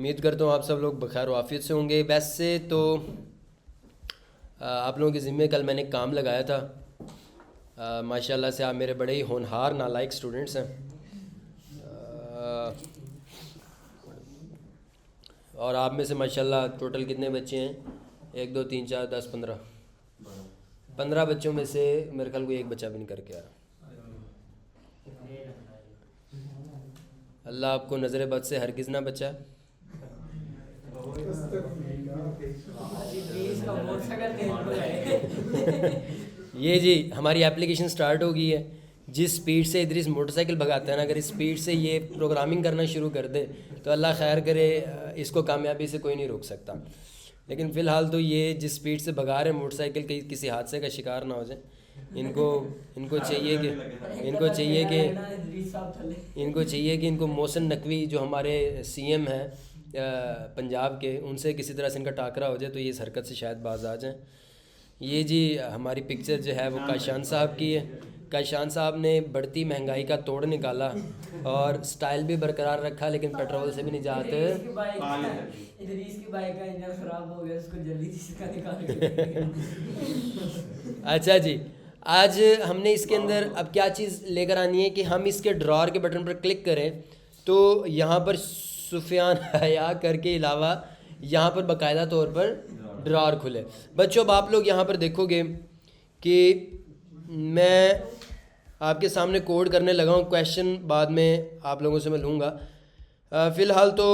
उम्मीद करता हूँ आप सब लोग बखैर वाफियत से होंगे। वैसे तो आप लोगों के ज़िम्मे कल मैंने काम लगाया था। माशाल्लाह से आप मेरे बड़े ही होनहार नालायक स्टूडेंट्स हैं। और आप में से माशाल्लाह टोटल कितने बच्चे हैं? 1 2 3 4 10 15 बच्चों में से मेरे ख्याल कोई एक बच्चा भी नहीं करके आया। अल्लाह आपको नज़र बद से हरगिज़ ना बचाए। ये जी हमारी एप्लीकेशन स्टार्ट हो गई है। जिस स्पीड से इधर इस मोटरसाइकिल भगाता है ना, अगर इस स्पीड से ये प्रोग्रामिंग करना शुरू कर दे तो अल्लाह खैर करे, इसको कामयाबी से कोई नहीं रोक सकता। लेकिन फ़िलहाल तो ये जिस स्पीड से भगा रहे मोटरसाइकिल, कहीं किसी हादसे का शिकार ना हो जाए। इनको चाहिए कि इनको मोहसिन नकवी जो हमारे सीएम हैं पंजाब के, उनसे किसी तरह से इनका टाकरा हो जाए तो ये इस हरकत से शायद बाज आ जाएं। ये जी हमारी पिक्चर जो है वो काशान साहब की है। काशान साहब ने बढ़ती महंगाई का तोड़ निकाला और स्टाइल भी बरकरार रखा, लेकिन पेट्रोल से भी निजात। अच्छा जी, आज हमने इसके अंदर अब क्या चीज़ लेकर आनी है कि हम इसके ड्रॉर के बटन पर क्लिक करें तो यहाँ पर सुफियान हया करके अलावा यहाँ पर बाकायदा तौर पर ड्रॉर खुले। बच्चों अब आप लोग यहाँ पर देखोगे कि मैं आपके सामने कोड करने लगा हूँ। क्वेश्चन बाद में आप लोगों से मैं लूँगा। फ़िलहाल तो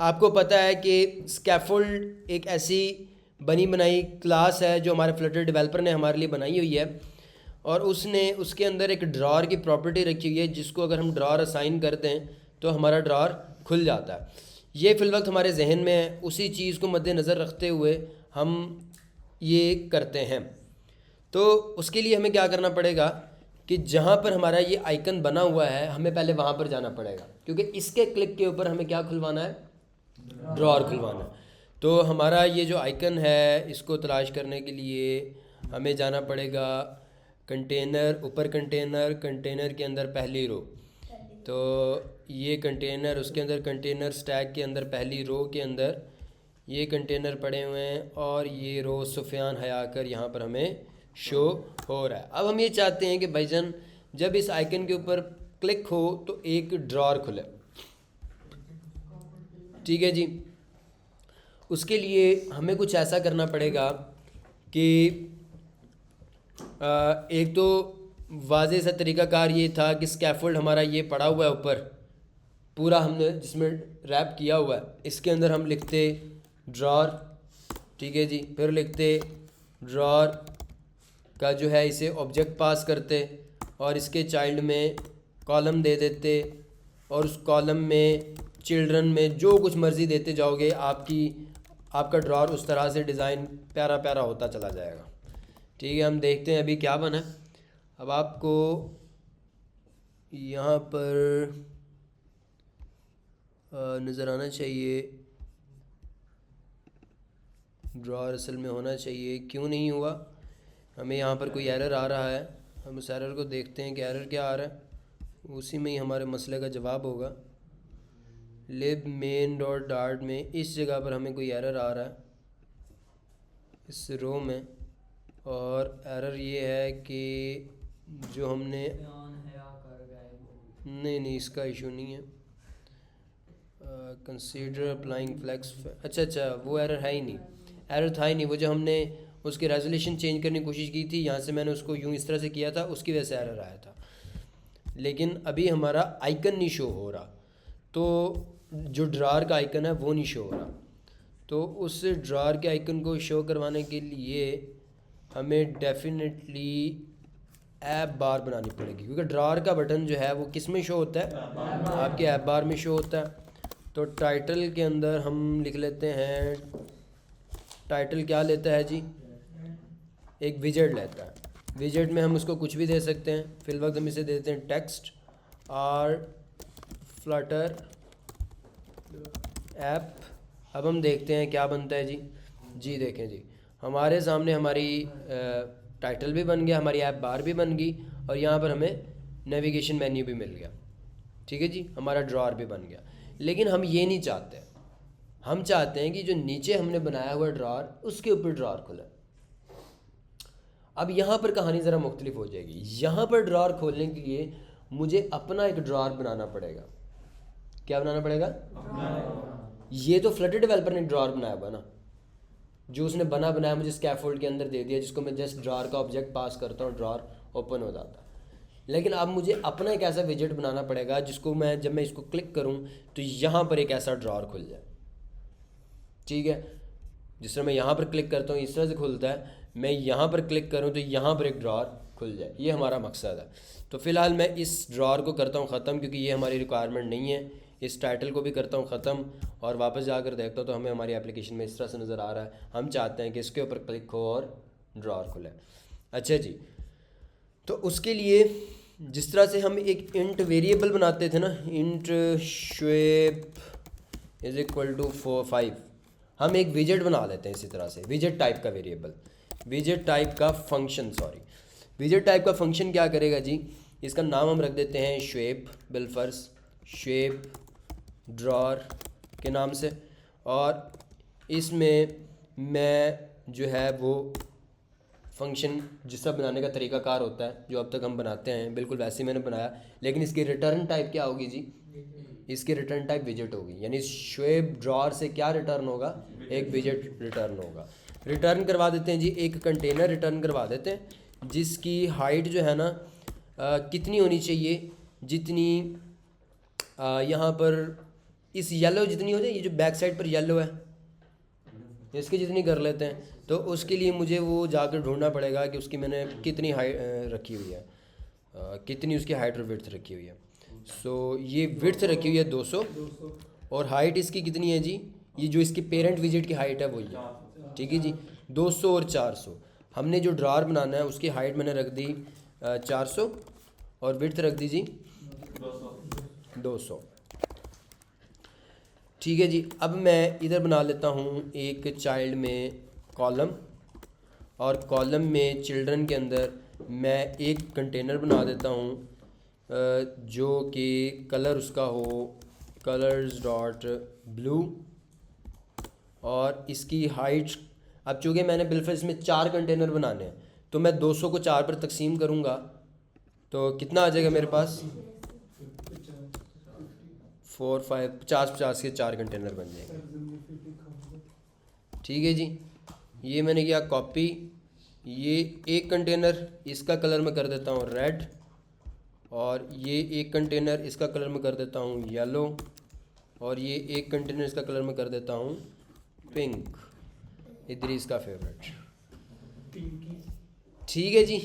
आपको पता है कि स्कैफोल्ड एक ऐसी बनी बनाई क्लास है जो हमारे फ्लटर डेवलपर ने हमारे लिए बनाई हुई है, और उसने उसके अंदर एक ड्रॉर की प्रॉपर्टी रखी हुई है जिसको अगर हम ड्रॉर असाइन कर दें तो हमारा ड्रॉर खुल जाता है। ये फ़िल वक्त हमारे जहन में है, उसी चीज़ को मद्देनज़र रखते हुए हम ये करते हैं। तो उसके लिए हमें क्या करना पड़ेगा कि जहाँ पर हमारा ये आइकन बना हुआ है हमें पहले वहाँ पर जाना पड़ेगा, क्योंकि इसके क्लिक के ऊपर हमें क्या खुलवाना है? ड्रॉर खुलवाना है। तो हमारा ये जो आइकन है इसको तलाश करने के लिए हमें जाना पड़ेगा कंटेनर, ऊपर कंटेनर के अंदर पहली रो। तो ये कंटेनर, उसके अंदर कंटेनर स्टैक के अंदर पहली रो के अंदर ये कंटेनर पड़े हुए हैं और ये रो सुफियान हयाकर यहाँ पर हमें शो हो रहा है। अब हम ये चाहते हैं कि भाईजान जब इस आइकन के ऊपर क्लिक हो तो एक ड्रॉर खुले। ठीक है जी, उसके लिए हमें कुछ ऐसा करना पड़ेगा कि एक तो वाज़े सा तरीक़ाकार ये था कि स्कैफोल्ड हमारा ये पड़ा हुआ है ऊपर पूरा, हमने जिसमें रैप किया हुआ है, इसके अंदर हम लिखते ड्रॉर। ठीक है जी, फिर लिखते ड्रॉर का जो है इसे ऑब्जेक्ट पास करते और इसके चाइल्ड में कॉलम दे देते और उस कॉलम में चिल्ड्रन में जो कुछ मर्ज़ी देते जाओगे आपका ड्रॉर उस तरह से डिज़ाइन प्यारा प्यारा होता चला जाएगा। ठीक है, हम देखते हैं अभी क्या बना। अब आपको यहाँ पर नज़र आना चाहिए, ड्रॉर असल में होना चाहिए। क्यों नहीं हुआ? हमें यहाँ पर कोई एरर आ रहा है। हम उस एरर को देखते हैं कि एरर क्या आ रहा है, उसी में ही हमारे मसले का जवाब होगा। लिब मेन डॉट डार्ट में इस जगह पर हमें कोई एरर आ रहा है इस रो में, और एरर ये है कि जो हमने नहीं इसका इशू नहीं है। Consider applying flex. अच्छा वो एरर है ही नहीं, एरर था ही नहीं। वो जो हमने उसकी रेजोल्यूशन चेंज करने की कोशिश की थी, यहाँ से मैंने उसको यूँ इस तरह से किया था, उसकी वजह से एरर आया था। लेकिन अभी हमारा आइकन नहीं शो हो रहा, तो जो ड्रॉर का आइकन है वो नहीं शो हो रहा। तो उस ड्रॉर के आइकन को शो करवाने के लिए हमें डेफिनेटली ऐप बार बनानी पड़ेगी, क्योंकि ड्रॉर का बटन जो है वो किस में शो होता है? आपके ऐप बार में शो होता है। तो टाइटल के अंदर हम लिख लेते हैं, टाइटल क्या लेता है जी? एक विजेट लेता है। विजेट में हम उसको कुछ भी दे सकते हैं। फिल वक्त हम इसे देते हैं टेक्स्ट और फ्लटर ऐप। अब हम देखते हैं क्या बनता है जी देखें जी, हमारे सामने हमारी टाइटल भी बन गया, हमारी ऐप बार भी बन गई और यहाँ पर हमें नेविगेशन मेन्यू भी मिल गया। ठीक है जी, हमारा ड्रॉर भी बन गया। लेकिन हम ये नहीं चाहते। हम चाहते हैं कि जो नीचे हमने बनाया हुआ ड्रॉर उसके ऊपर ड्रॉर खुले। अब यहाँ पर कहानी ज़रा मुख्तलिफ हो जाएगी। यहाँ पर ड्रॉर खोलने के लिए मुझे अपना एक ड्रॉर बनाना पड़ेगा। क्या बनाना पड़ेगा? ये तो फ्लटर डेवलपर ने ड्रॉर बनाया हुआ ना, जो उसने बनाया मुझे स्कैफोल्ड के अंदर दे दिया, जिसको मैं जस्ट ड्रॉर का ऑब्जेक्ट पास करता हूँ, ड्रॉर ओपन हो जाता है। लेकिन अब मुझे अपना एक ऐसा विजेट बनाना पड़ेगा जिसको मैं जब मैं इसको क्लिक करूँ तो यहाँ पर एक ऐसा ड्रॉर खुल जाए। ठीक है, जिस तरह मैं यहाँ पर क्लिक करता हूँ इस तरह से खुलता है, मैं यहाँ पर क्लिक करूँ तो यहाँ पर एक ड्रॉर खुल जाए। ये हमारा मकसद है। तो फ़िलहाल मैं इस ड्रॉर को करता हूँ ख़त्म, क्योंकि ये हमारी रिक्वायरमेंट नहीं है। इस टाइटल को भी करता हूँ ख़त्म और वापस जाकर देखता हूँ तो हमें हमारी एप्लीकेशन में इस तरह से नज़र आ रहा है। हम चाहते हैं कि इसके ऊपर क्लिक हो और ड्रॉर खुले। अच्छा जी, तो उसके लिए जिस तरह से हम एक इंट वेरिएबल बनाते थे ना, int shape is equal to 5, हम एक विजेट बना लेते हैं इसी तरह से, विजेट टाइप का वेरिएबल, विजेट टाइप का फंक्शन, विजेट टाइप का फंक्शन क्या करेगा जी, इसका नाम हम रख देते हैं शेप, बिलफर्स शेप ड्रॉर के नाम से। और इसमें मैं जो है वो फंक्शन जिस तरह बनाने का तरीक़ाकार होता है जो अब तक हम बनाते हैं बिल्कुल वैसे ही मैंने बनाया, लेकिन इसकी रिटर्न टाइप क्या होगी जी, इसकी रिटर्न टाइप विजेट होगी। यानी शेप ड्रॉर से क्या रिटर्न होगा, एक विजेट रिटर्न होगा। रिटर्न करवा देते हैं जी, एक कंटेनर रिटर्न करवा देते हैं जिसकी हाइट जो है ना कितनी होनी चाहिए, जितनी यहाँ पर इस येलो जितनी हो जाए, ये जो बैक साइड पर येलो है इसकी जितनी कर लेते हैं। तो उसके लिए मुझे वो जाकर ढूंढना पड़ेगा कि उसकी मैंने कितनी हाइट रखी हुई है, कितनी उसकी हाइट और विड्थ रखी हुई है। सो ये विड्थ रखी हुई है 200 और हाइट इसकी कितनी है जी, ये जो इसकी पेरेंट विजेट की हाइट है वही है। ठीक है जी, 200 और 400। हमने जो ड्रॉर बनाना है उसकी हाइट मैंने रख दी 400 और विड्थ रख दी जी 200। ठीक है जी, अब मैं इधर बना लेता हूँ एक चाइल्ड में कॉलम, और कॉलम में चिल्ड्रन के अंदर मैं एक कंटेनर बना देता हूँ जो कि कलर उसका हो कलर्स डॉट ब्लू, और इसकी हाइट, अब चूँकि मैंने बिलफर्स में 4 कंटेनर बनाने हैं तो मैं 200 को 4 पर तकसीम करूँगा तो कितना आ जाएगा मेरे पास, 4 5 50 के 4 कंटेनर बन जाएंगे। ठीक है जी, ये मैंने किया कॉपी, ये एक कंटेनर इसका कलर मैं कर देता हूँ रेड, और ये एक कंटेनर इसका कलर मैं कर देता हूँ येलो, और ये एक कंटेनर इसका कलर मैं कर देता हूँ पिंक, इदरीस का फेवरेट। ठीक है जी,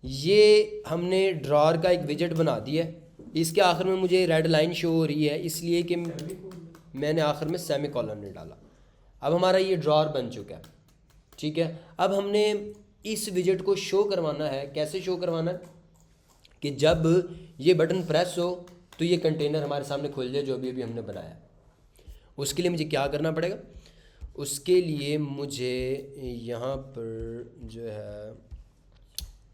ये हमने ड्रॉर का एक विजेट बना दिया है। इसके आखिर में मुझे रेड लाइन शो हो रही है इसलिए कि मैंने आखिर में सेमी कॉलन नहीं डाला। अब हमारा ये ड्रॉर बन चुका है। ठीक है, अब हमने इस विजेट को शो करवाना है। कैसे शो करवाना है कि जब ये बटन प्रेस हो तो ये कंटेनर हमारे सामने खुल जाए जो अभी अभी हमने बनाया। उसके लिए मुझे क्या करना पड़ेगा, उसके लिए मुझे यहाँ पर जो है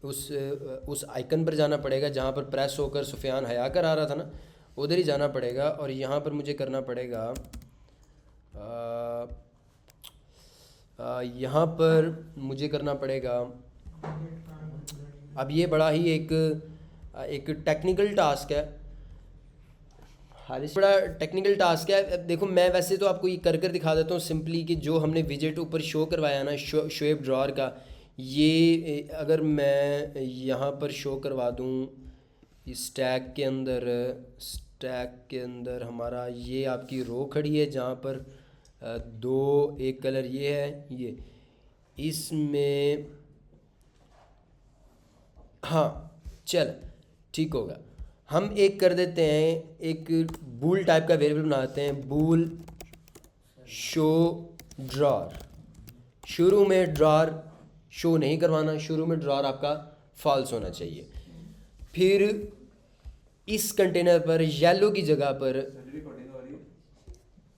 उस आइकन पर जाना पड़ेगा जहाँ पर प्रेस होकर सुफियान हया कर आ रहा था ना, उधर ही जाना पड़ेगा। और यहाँ पर मुझे करना पड़ेगा यहाँ पर मुझे करना पड़ेगा, अब ये बड़ा ही एक टेक्निकल टास्क है, हारिस बड़ा टेक्निकल टास्क है। अब देखो मैं वैसे तो आपको ये कर दिखा देता हूँ सिंपली कि जो हमने विजेट ऊपर शो करवाया ना शेप ड्रॉर का, ये अगर मैं यहाँ पर शो करवा दूँ इस टैग के अंदर, स्टैक के अंदर हमारा ये आपकी रो खड़ी है जहाँ पर दो, एक कलर ये है, ये इसमें, हाँ चल ठीक होगा। हम एक कर देते हैं, एक बूल टाइप का वेरिएबल बनाते हैं, बूल शो ड्रॉर। शुरू में ड्रॉर शो नहीं करवाना, शुरू में ड्रॉर आपका फॉल्स होना चाहिए। फिर इस कंटेनर पर येलो की जगह पर,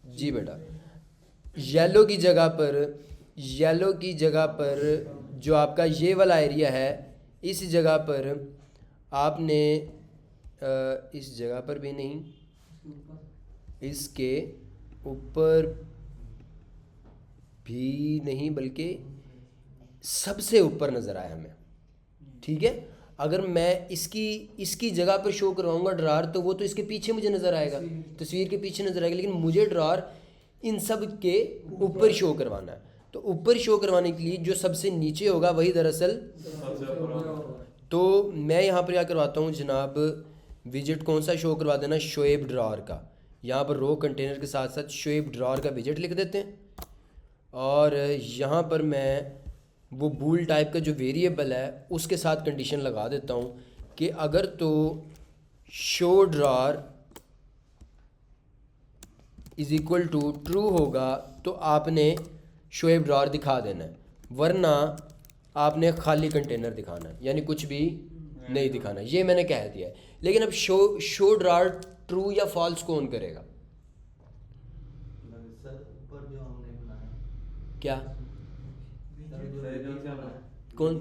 जी बेटा, येलो की जगह पर जो आपका ये वाला एरिया है इस जगह पर आपने इस जगह पर भी नहीं, इसके ऊपर भी नहीं बल्कि सबसे ऊपर नज़र आए हमें, ठीक है। अगर मैं इसकी जगह पर शो करवाऊंगा ड्रार तो वो तो इसके पीछे मुझे नज़र आएगा, तस्वीर के पीछे नज़र आएगा, लेकिन मुझे ड्रार इन सब के ऊपर शो करवाना है। तो ऊपर शो करवाने के लिए जो सबसे नीचे होगा वही दरअसल, तो मैं यहाँ पर क्या करवाता हूँ जनाब, विजिट कौन सा शो करवा देना, शोएब ड्रार का। यहाँ पर रो कंटेनर के साथ साथ शोएब ड्रार का विजिट लिख देते हैं, और यहाँ पर मैं वो बूल टाइप का जो वेरिएबल है उसके साथ कंडीशन लगा देता हूँ कि अगर तो show drawer is equal to true होगा तो आपने शोएब ड्रार दिखा देना है, वरना आपने खाली कंटेनर दिखाना है, यानी कुछ भी नहीं दिखाना। ये मैंने कह दिया है। लेकिन अब शो ड्रार ट्रू या फॉल्स कौन करेगा? क्या कौन?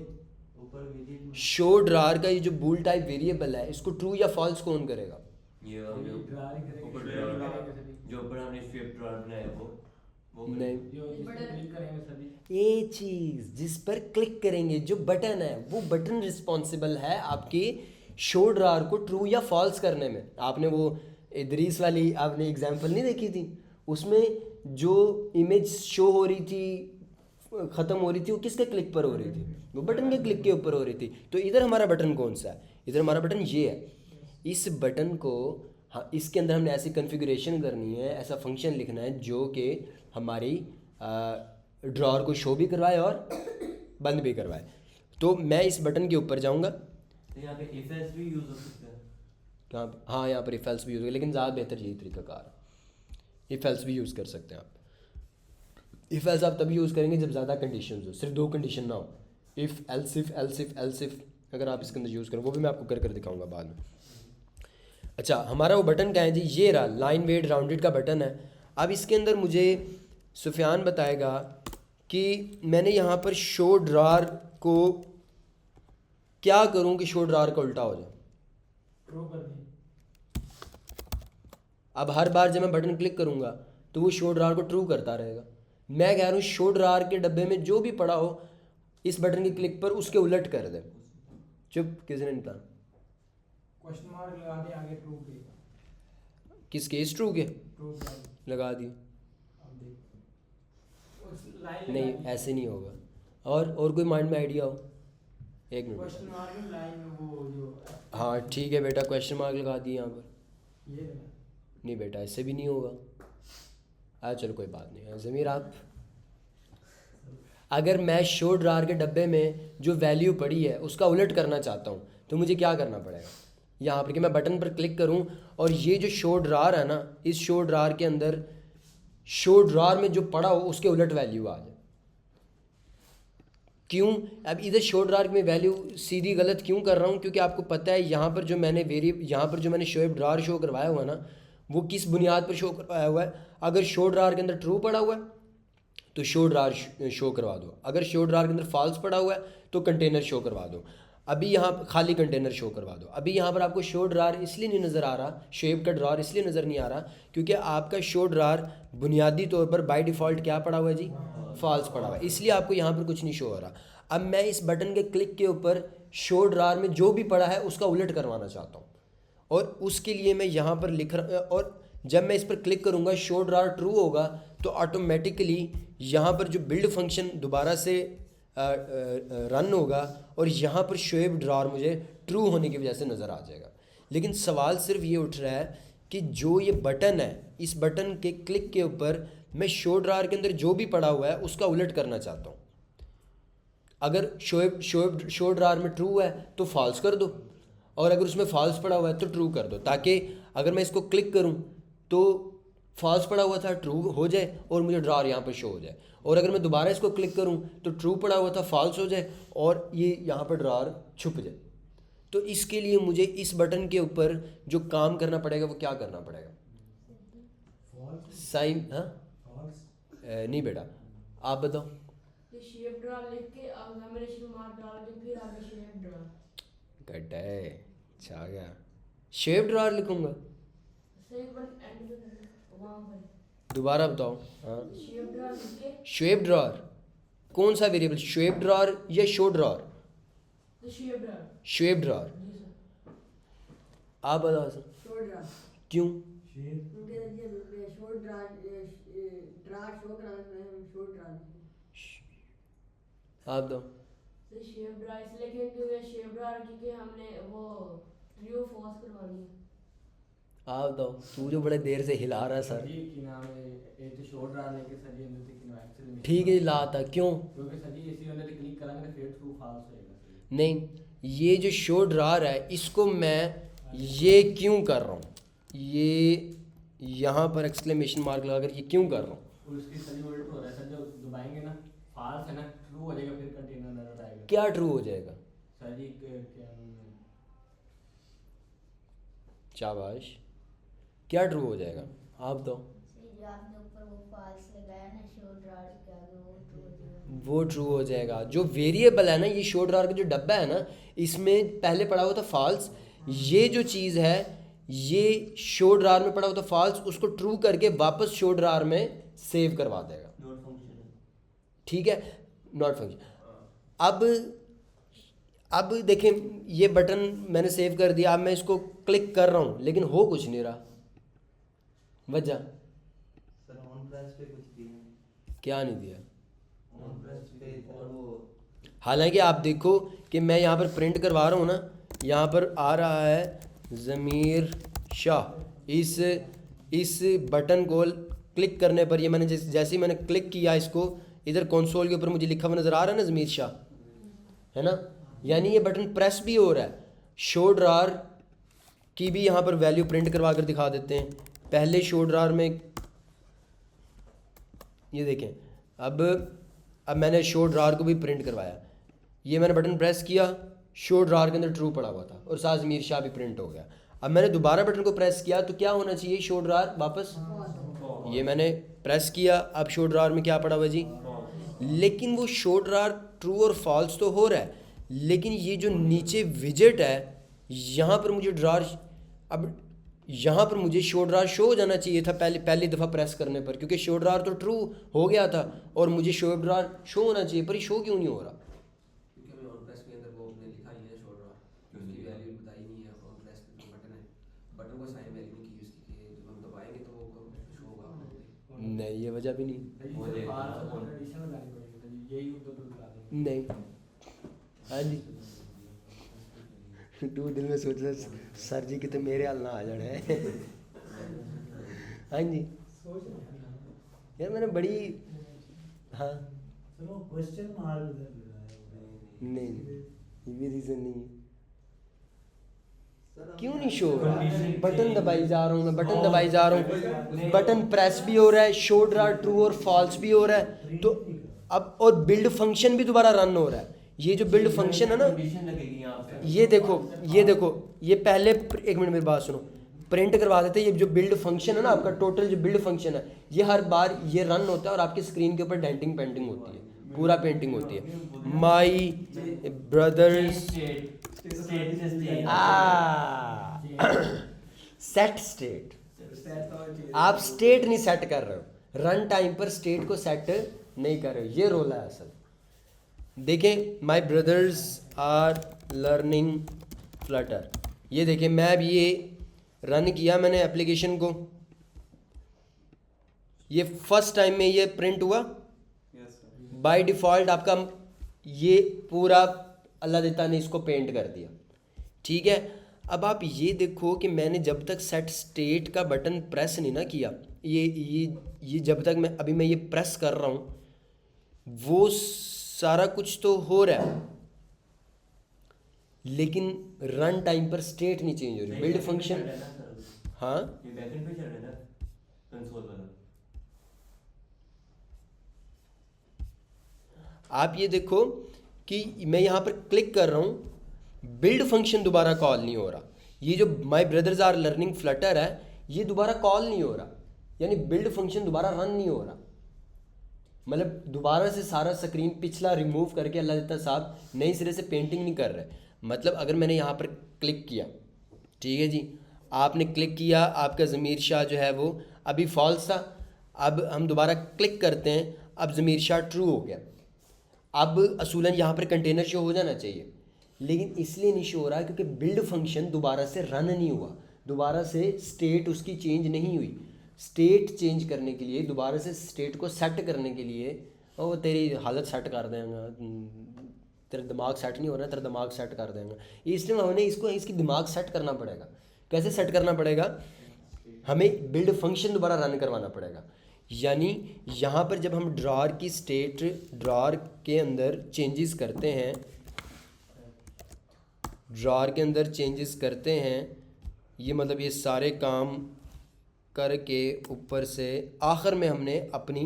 शो ड्रार का ये जो बूल टाइप वेरिएबल है इसको ट्रू या फॉल्स कौन करेगा? ये जो ऊपर हमने स्विफ्ट ड्रार बनाया वो नहीं, ये चीज़ जिस पर क्लिक करेंगे जो बटन है वो बटन रिस्पॉन्सिबल है आपकी शो ड्रार को ट्रू या फॉल्स करने में। आपने वो इदरीस वाली आपने एग्जांपल नहीं देखी थी, उसमें जो इमेज शो हो रही थी, ख़त्म हो रही थी, वो किसके क्लिक पर हो रही थी? वो बटन के क्लिक के ऊपर हो रही थी। तो इधर हमारा बटन कौन सा है? इधर हमारा बटन ये है। इस बटन को हाँ, इसके अंदर हमने ऐसी कॉन्फ़िगरेशन करनी है, ऐसा फंक्शन लिखना है जो कि हमारी ड्रॉअर को शो भी करवाए और बंद भी करवाए। तो मैं इस बटन के ऊपर जाऊंगा, तो यहाँ पे इफ एल्स भी यूज़ हो सकता है। कहाँ पे? हाँ, यहाँ पर इफ एल्स भी यूज़ होगा, लेकिन ज़्यादा बेहतर यही तरीक़ाकार है। इफ एल्स भी यूज़ कर सकते हैं आप। इफ एल्स आप तभी यूज़ करेंगे जब ज़्यादा कंडीशन हो, सिर्फ 2 कंडीशन ना हो। If else if else if else if अगर आप इसके अंदर यूज़ करें, वो भी मैं आपको कर दिखाऊंगा बाद में। अच्छा, हमारा वो बटन क्या है जी? ये रहा, लाइन वेट राउंडेड का बटन है। अब इसके अंदर मुझे सुफियान बताएगा कि मैंने यहाँ पर शो ड्रार को क्या करूँ कि शो ड्रार का उल्टा हो जाए। अब हर बार जब मैं बटन क्लिक करूँगा तो वो शो ड्रार को ट्रू करता रहेगा। मैं कह रहा हूँ शो ड्रार के डब्बे में जो भी पड़ा हो इस बटन के क्लिक पर उसके उलट कर दे। चुप, किसी ने नहीं कहा? क्वेश्चन मार्क लगा दे आगे ट्रू के। किस केस ट्रू के ट्रू लगा दी? अब देख उस लाइन नहीं, ऐसे नहीं होगा। और कोई माइंड में आइडिया हो? एक मिनट। क्वेश्चन मार्क लाइन वो जो हाँ ठीक है बेटा, क्वेश्चन मार्क लगा दिए यहाँ पर। ये नहीं बेटा, ऐसे भी नहीं होगा। चलो कोई बात नहीं। ज़मीर आप, अगर मैं शो ड्रार के डब्बे में जो वैल्यू पड़ी है उसका उलट करना चाहता हूँ तो मुझे क्या करना पड़ेगा? यहाँ पर कि मैं बटन पर क्लिक करूँ और ये जो शो ड्रार है ना, इस शो ड्रार के अंदर शो ड्रार में जो पड़ा हो उसके उलट वैल्यू आ जाए। क्यों? अब इधर शो ड्रार में वैल्यू सीधी गलत क्यों कर रहा हूँ? क्योंकि आपको पता है यहाँ पर जो मैंने शोएब ड्रार शो करवाया हुआ है ना, वो किस बुनियाद पर शो करवाया हुआ है? अगर शो ड्रार के अंदर ट्रू पड़ा हुआ है तो शो ड्रार शो करवा दो, अगर शो ड्रार के अंदर फॉल्स पड़ा हुआ है तो कंटेनर शो करवा दो। अभी यहाँ खाली कंटेनर शो करवा दो। अभी यहाँ पर आपको शो ड्रार इसलिए नहीं नज़र आ रहा, शोएब का ड्रार इसलिए नज़र नहीं आ रहा क्योंकि आपका शो ड्रार बुनियादी तौर पर बाय डिफ़ॉल्ट क्या पड़ा हुआ है जी? फॉल्स पड़ा हुआ है, इसलिए आपको यहाँ पर कुछ नहीं शो हो रहा। अब मैं इस बटन के क्लिक के ऊपर शो ड्रार में जो भी पड़ा है उसका उलट करवाना चाहता हूँ, और उसके लिए मैं यहाँ पर लिख रहा, और जब मैं इस पर क्लिक करूँगा शो ड्रार ट्रू होगा तो ऑटोमेटिकली यहाँ पर जो बिल्ड फंक्शन दोबारा से रन होगा और यहाँ पर शोएब ड्रार मुझे ट्रू होने की वजह से नज़र आ जाएगा। लेकिन सवाल सिर्फ ये उठ रहा है कि जो ये बटन है, इस बटन के क्लिक के ऊपर मैं शो ड्रार के अंदर जो भी पड़ा हुआ है उसका उलट करना चाहता हूँ। अगर शो ड्रार में ट्रू है तो फॉल्स कर दो, और अगर उसमें फॉल्स पड़ा हुआ है तो ट्रू कर दो, ताकि अगर मैं इसको क्लिक करूं तो फॉल्स पड़ा हुआ था ट्रू हो जाए और मुझे ड्रार यहाँ पर शो हो जाए, और अगर मैं दोबारा इसको क्लिक करूं तो ट्रू पड़ा हुआ था फॉल्स हो जाए और ये यहाँ पर ड्रार छुप जाए। तो इसके लिए मुझे इस बटन के ऊपर जो काम करना पड़ेगा वो क्या करना पड़ेगा? साइन। हाँ नहीं बेटा, आप बताओ। शेप ड्रा लिख के मेमोरेशन मार्क डाल के फिर आगे शेप ड्रा। कट है, अच्छा आ गया। शेप ड्रार लिखूंगा। सही, बट एंड में वहाँ पर दोबारा बताओ। हाँ, शेप ड्रॉर लिख के शेप ड्रॉर कौन सा वेरिएबल, शेप ड्रॉर या शो ड्रॉर? तो शेप ड्रॉर शेप ड्रॉर। जी सर। आप बताओ सर शो ड्रा क्यों? क्योंकि ये शो ड्रा शो कराने में हम शो ड्रा आप दो। तो शेप ड्रॉर इसलिए क्योंकि शेप ड्रॉर क्योंकि हमने वो ट्रू फॉल्स करवानी है। आप दो, तू जो बड़े देर से हिला रहा है सर सर। जी की नाम है ये तो शॉर्ट ड्रा लेके सर जी अंदर तक इनवाइट से ठीक है लाता क्यों? क्योंकि सर जी इसी अंदर क्लिक करेंगे तो फिर ट्रू फॉल्स होएगा सर। नहीं, ये जो शो ड्रॉर है इसको मैं ये क्यों कर रहा हूँ, ये यहाँ पर एक्सक्लेमेशन मार्क लगाकर ये क्यों कर रहा हूँ? और उसकी सर जी उल्ट हो रहा है सर, जो दबाएंगे ना फॉल्स है ना ट्रू हो जाएगा, फिर कंटेनर नजर आएगा क्या ट्रू हो जाएगा? सर जी शाबाश, क्या ट्रू हो जाएगा? आप दो। जो आपने ऊपर वो फॉल्स लगाया ना शो ड्रॉर के आगे, वो ट्रू हो जाएगा। वो ट्रू हो जाएगा। जो वेरिएबल है ना, ये शो ड्रॉर का जो डब्बा है ना, इसमें पहले पड़ा हुआ था फॉल्स, ये जो चीज़ है ये शो ड्रॉर में पड़ा हुआ था फॉल्स, उसको ट्रू करके वापस शो ड्रॉर में सेव करवा देगा। नोट फंक्शन है। ठीक है, नॉट फंक्शन। अब देखें, ये बटन मैंने सेव कर दिया, अब मैं इसको क्लिक कर रहा हूँ लेकिन हो कुछ नहीं रहा। वजह सर ऑन प्रेस पे कुछ दिया, क्या नहीं दिया? ऑन प्रेस पे और वो हालांकि आप देखो कि मैं यहाँ पर प्रिंट करवा रहा हूँ ना, यहाँ पर आ रहा है ज़मीर शाह। इस बटन को क्लिक करने पर ये मैंने जैसे ही मैंने क्लिक किया इसको, इधर कंसोल के ऊपर मुझे लिखा हुआ नज़र आ रहा है ना ज़मीर शाह, है ना? यानी ये बटन प्रेस भी हो रहा है। शो ड्रॉर की भी यहाँ पर वैल्यू प्रिंट करवा कर दिखा देते हैं। पहले शो ड्रॉर में ये देखें, अब मैंने शो ड्रॉर को भी प्रिंट करवाया। ये मैंने बटन प्रेस किया, शो ड्रॉर के अंदर ट्रू पड़ा हुआ था और साथ ज़मीर शाह भी प्रिंट हो गया। अब मैंने दोबारा बटन को प्रेस किया तो क्या होना चाहिए? शो ड्रॉर वापस। ये मैंने प्रेस किया, अब शो ड्रॉर में क्या पड़ा हुआ जी? लेकिन वो शो ड्रॉर ट्रू और फॉल्स तो हो रहा है, लेकिन ये जो नीचे विजेट है यहाँ पर मुझे ड्रॉर, अब यहाँ पर मुझे शो ड्रॉर शो हो जाना चाहिए था पहली दफ़ा प्रेस करने पर, क्योंकि शो ड्रॉर तो ट्रू हो गया था और मुझे शो ड्रॉर शो होना चाहिए, पर ये शो क्यों नहीं हो रहा? क्योंकि हमें ऑन प्रेस के अंदर वो अपने लिखा ही है शो ड्रॉर, उसकी वैल्यू बताई नहीं है। ऑन प्रेस पे जो बटन है, बटन को साइन वैल्यू नहीं की उसकी, कि जब हम दबाएंगे तो वो शो होगा। नहीं, ये वजह भी नहीं। यही उधर लगा देंगे। नहीं, हाँ जी, तू दिल में सोच रहा सर जी कितने मेरे हाल ना आ जाने। हाँ जी यार, मैंने बड़ी, हाँ सर वो क्वेश्चन मार्क उधर लगा है। नहीं, ये भी रीज़न नहीं है। सर क्यों नहीं शो हो रहा? बटन दबाई जा रहा हूँ मैं, बटन दबाई जा रहा हूँ, बटन प्रेस भी हो रहा है, शो ड्रॉर ट्रू और फॉल्स भी हो रहा है, तो अब और बिल्ड फंक्शन भी दोबारा रन हो रहा है। ये जो बिल्ड फंक्शन है ना, कंडीशन लगेगी यहाँ पे। ये देखो, ये पहले एक मिनट मेरी बात सुनो, प्रिंट करवा देते। ये जो बिल्ड फंक्शन है ना आपका, टोटल जो बिल्ड फंक्शन है, ये हर बार ये रन होता है और आपकी स्क्रीन के ऊपर डेंटिंग पेंटिंग होती है, पूरा पेंटिंग होती है। माई ब्रदर्स सेट स्टेट, आप स्टेट नहीं सेट कर रहे हो, रन टाइम पर स्टेट को सेट नहीं कर रहे हो, ये रोल है असल। देखें, माई ब्रदर्स आर लर्निंग फ्लटर, ये देखें, मैं अब ये रन किया मैंने एप्लीकेशन को, ये फर्स्ट टाइम में ये प्रिंट हुआ। बाय डिफ़ॉल्ट आपका ये पूरा अल्लाह देता ने इसको पेंट कर दिया, ठीक है। अब आप ये देखो कि मैंने जब तक सेट स्टेट का बटन प्रेस नहीं ना किया, ये जब तक मैं ये प्रेस कर रहा हूँ, वो सारा कुछ तो हो रहा है, लेकिन रन टाइम पर स्टेट नहीं चेंज हो रही। बिल्ड फंक्शन, हाँ ये बैकएंड पे चल रहा है ना कंसोल वाला। आप ये देखो कि मैं यहाँ पर क्लिक कर रहा हूँ, बिल्ड फंक्शन दोबारा कॉल नहीं हो रहा। ये जो माई ब्रदर्स आर लर्निंग फ्लटर है, ये दोबारा कॉल नहीं हो रहा, यानी बिल्ड फंक्शन दोबारा रन नहीं हो रहा। मतलब दोबारा से सारा स्क्रीन पिछला रिमूव करके अल्लाह देता साहब नई सिरे से पेंटिंग नहीं कर रहे। मतलब अगर मैंने यहाँ पर क्लिक किया, ठीक है जी, आपने क्लिक किया, आपका ज़मीर शाह जो है वो अभी फॉल्स था, अब हम दोबारा क्लिक करते हैं, अब ज़मीर शाह ट्रू हो गया। अब असूलन यहाँ पर कंटेनर शो हो जाना चाहिए, लेकिन इसलिए नहीं शो हो रहा क्योंकि बिल्ड फंक्शन दोबारा से रन नहीं हुआ, दोबारा से स्टेट उसकी चेंज नहीं हुई। स्टेट चेंज करने के लिए, दोबारा से स्टेट को सेट करने के लिए, वो तेरी हालत सेट कर देंगे, तेरा दिमाग सेट नहीं हो रहा, तेरा दिमाग सेट कर देंगे। इसलिए हमें इसकी दिमाग सेट करना पड़ेगा। कैसे सेट करना पड़ेगा? हमें बिल्ड फंक्शन दोबारा रन करवाना पड़ेगा। यानी यहाँ पर जब हम ड्रॉर की स्टेट ड्रॉर के अंदर चेंजेस करते हैं, ड्रॉर के अंदर चेंजेस करते हैं, ये मतलब ये सारे काम करके ऊपर से आखिर में हमने अपनी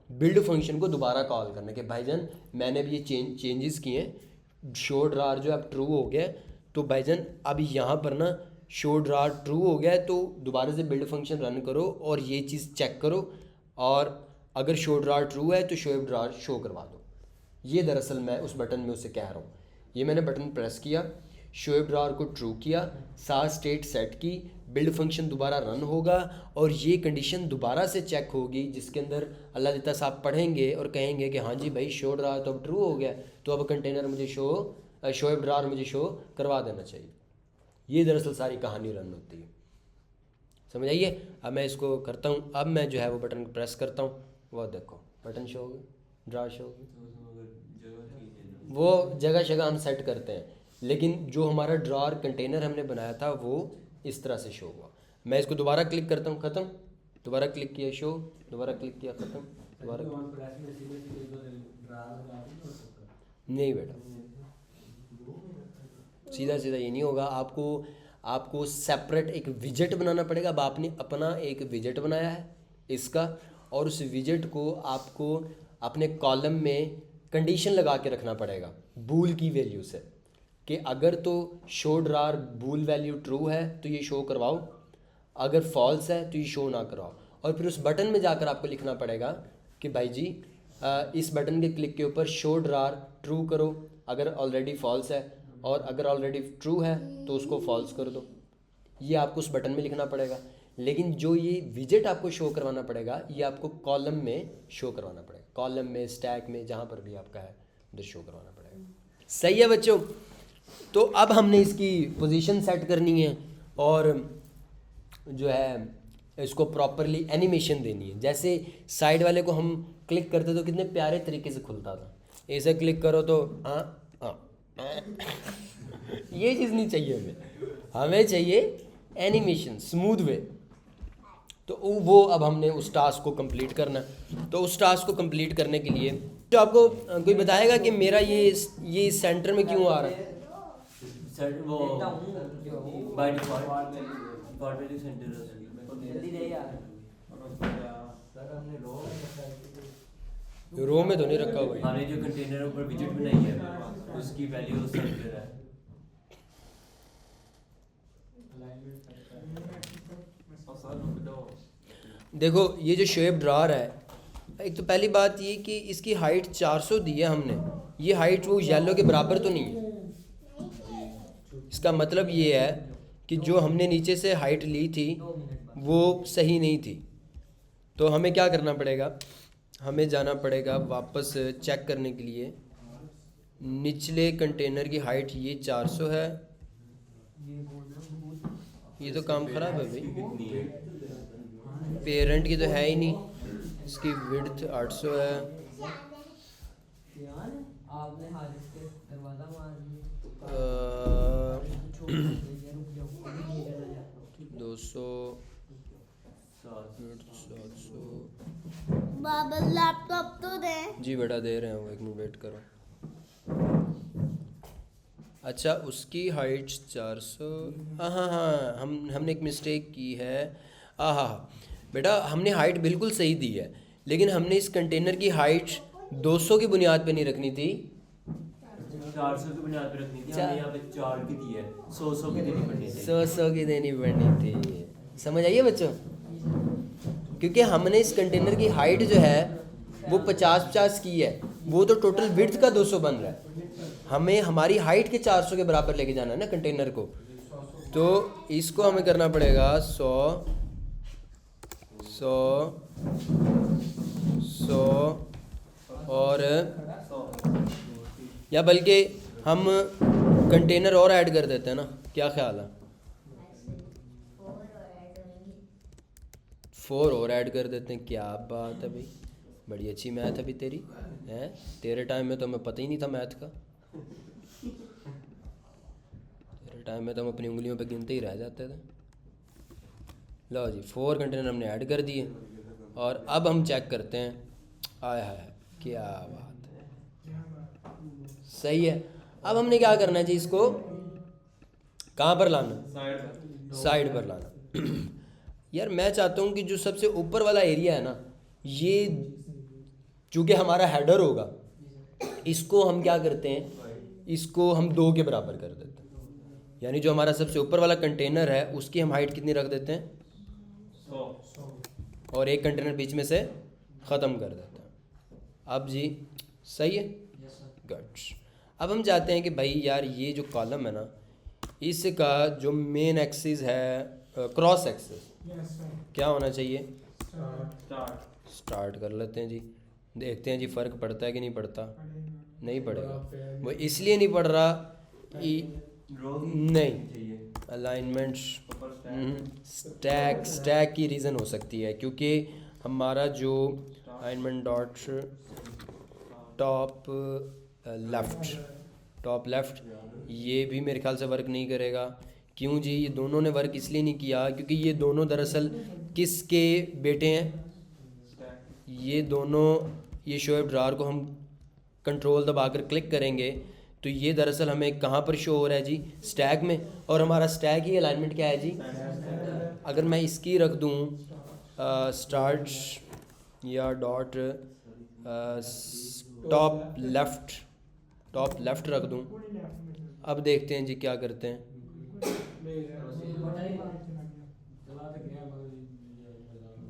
बिल्ड फंक्शन को दोबारा कॉल करना कि भाईजान मैंने अब ये चेंजेस किए हैं, शो ड्रॉर जो अब ट्रू हो गया, तो भाईजान अब यहाँ पर ना शो ड्रॉर ट्रू हो गया है, तो दोबारा से बिल्ड फंक्शन रन करो और ये चीज़ चेक करो, और अगर शो ड्रॉर ट्रू है तो शो ड्रॉर शो करवा दो। ये दरअसल मैं उस बटन में उसे कह रहा हूँ। ये मैंने बटन प्रेस किया, शो ड्रॉर को ट्रू किया, साथ स्टेट सेट की, बिल्ड फंक्शन दोबारा रन होगा और ये कंडीशन दोबारा से चेक होगी, जिसके अंदर अल्लाह देता साहब पढ़ेंगे और कहेंगे कि हाँ जी भाई शो ड्रॉर तो अब ट्रू हो गया, तो अब कंटेनर मुझे शो ड्रॉर मुझे शो करवा देना चाहिए। ये दरअसल सारी कहानी रन होती है, समझ आइए। अब मैं इसको करता हूँ, अब मैं जो है वो बटन प्रेस करता हूँ, वो देखो बटन शो हो गया, ड्रॉर शो हो गया। वो जगह जगह हम सेट करते हैं, लेकिन जो हमारा ड्रॉर कंटेनर हमने बनाया था वो इस तरह से शो हुआ। मैं इसको दोबारा क्लिक करता हूँ, ख़त्म, दोबारा क्लिक किया शो, दोबारा क्लिक किया ख़त्म, दोबारा नहीं बेटा, सीधा सीधा ये नहीं होगा। आपको सेपरेट एक विजेट बनाना पड़ेगा। अब आपने अपना एक विजेट बनाया है इसका, और उस विजेट को आपको अपने कॉलम में कंडीशन लगा के रखना पड़ेगा बूल की वैल्यू से, कि अगर तो शो ड्रॉर बूल वैल्यू ट्रू है तो ये शो करवाओ, अगर फॉल्स है तो ये शो ना करवाओ। और फिर उस बटन में जाकर आपको लिखना पड़ेगा कि भाई जी इस बटन के क्लिक के ऊपर शो ड्रॉर ट्रू करो अगर ऑलरेडी फॉल्स है, और अगर ऑलरेडी ट्रू है तो उसको फॉल्स कर दो। ये आपको उस बटन में लिखना पड़ेगा। लेकिन जो ये विजेट आपको शो करवाना पड़ेगा, ये आपको कॉलम में शो करवाना पड़ेगा, कॉलम में, स्टैक में, जहाँ पर भी आपका है उधर शो करवाना पड़ेगा। सही है बच्चों? तो अब हमने इसकी पोजीशन सेट करनी है और जो है इसको प्रॉपरली एनिमेशन देनी है। जैसे साइड वाले को हम क्लिक करते तो कितने प्यारे तरीके से खुलता था, ऐसे क्लिक करो तो ये चीज़ नहीं चाहिए हमें चाहिए एनिमेशन, स्मूथ वे। तो वो अब हमने उस टास्क को कंप्लीट करना है। तो उस टास्क को कंप्लीट करने के लिए तो आपको कोई बताएगा कि मेरा ये सेंटर में क्यों आ रहा है? सर वो बाय डिफॉल्ट वैल्यू सेंटर जल्दी दे यार। रो में तो नहीं रखा हुआ है। हमने जो कंटेनर ऊपर विजेट बनाई है उसकी वैल्यू सेंटर है। देखो ये जो शेप ड्रॉर है, एक तो पहली बात ये कि इसकी हाइट 400 दी है हमने, ये हाइट वो येलो के बराबर तो नहीं है। इसका मतलब ये है कि जो हमने नीचे से हाइट ली थी वो सही नहीं थी। तो हमें क्या करना पड़ेगा, हमें जाना पड़ेगा वापस चेक करने के लिए। निचले कंटेनर की हाइट ये 400 है, ये तो काम ख़राब है भाई, पेरेंट की तो है ही नहीं, इसकी विड्थ 800 है। आपने हारिस के दरवाजा मार दिया 200 बाबा लैपटॉप तो दे। जी बेटा दे रहे हैं वो, 1 मिनट वेट करो। अच्छा उसकी हाइट 400, हाँ हमने एक मिस्टेक की है। हाँ बेटा हमने हाइट बिल्कुल सही दी है, लेकिन हमने इस कंटेनर की हाइट 200 की बुनियाद पे नहीं रखनी थी, 400 की बुनियाद पे रखनी थी। हमने यहाँ पे 4 की दी है, 100 की देनी पड़नी थी। 100 की देनी पड़नी थी। समझ आइए बच्चों? क्योंकि हमने इस कंटेनर की हाइट जो है वो 50-50 की है, वो तो टोटल विड्थ का 200 बन रहा है। हमें हमारी हाइट के 400 के बराबर लेके जाना है ना कंटेनर को। तो इसको हमें करना पड़ेगा 100 100 और या बल्कि हम कंटेनर और ऐड कर देते हैं ना, क्या ख्याल है? 4 और ऐड कर देते हैं। क्या बात है भाई, बड़ी अच्छी मैथ अभी तेरी है। तेरे टाइम में तो हमें पता ही नहीं था मैथ का। तेरे टाइम में तो हम अपनी उंगलियों पे गिनते ही रह जाते थे। लो जी 4 कंटेनर हमने ऐड कर दिए और अब हम चेक करते हैं। आय हाय क्या बात है, सही है। अब हमने क्या करना है जी, इसको कहाँ पर लाना? साइड पर लाना। यार मैं चाहता हूँ कि जो सबसे ऊपर वाला एरिया है ना, ये चूँकि हमारा हेडर होगा, इसको हम क्या करते हैं, इसको हम 2 के बराबर कर देते हैं। यानी जो हमारा सबसे ऊपर वाला कंटेनर है उसकी हम हाइट कितनी रख देते हैं? 100 और एक कंटेनर बीच में से ख़त्म कर देते हैं। अब जी सही है, गुड। अब हम चाहते हैं कि भाई यार ये जो कॉलम है ना, इसका जो मेन एक्सिस है, क्रॉस एक्सिस क्या होना चाहिए? स्टार्ट कर लेते हैं जी, देखते हैं जी फ़र्क पड़ता है कि नहीं पड़ता। नहीं पड़ेगा। वो इसलिए नहीं पड़ रहा कि नहीं, अलाइनमेंट स्टैक की रीज़न हो सकती है, क्योंकि हमारा जो अलाइनमेंट डॉट टॉप लेफ़्ट ये भी मेरे ख्याल से वर्क नहीं करेगा। क्यों जी? ये दोनों ने वर्क इसलिए नहीं किया क्योंकि ये दोनों दरअसल किसके बेटे हैं? ये दोनों, ये शोएब ड्रार को हम कंट्रोल दबाकर क्लिक करेंगे तो ये दरअसल हमें कहाँ पर शो हो रहा है जी? स्टैक में। और हमारा स्टैक ही अलाइनमेंट क्या है जी? अगर मैं इसकी रख दूँ स्टार्ट या डॉट टॉप लेफ़्ट रख दूँ। अब देखते हैं जी क्या करते हैं।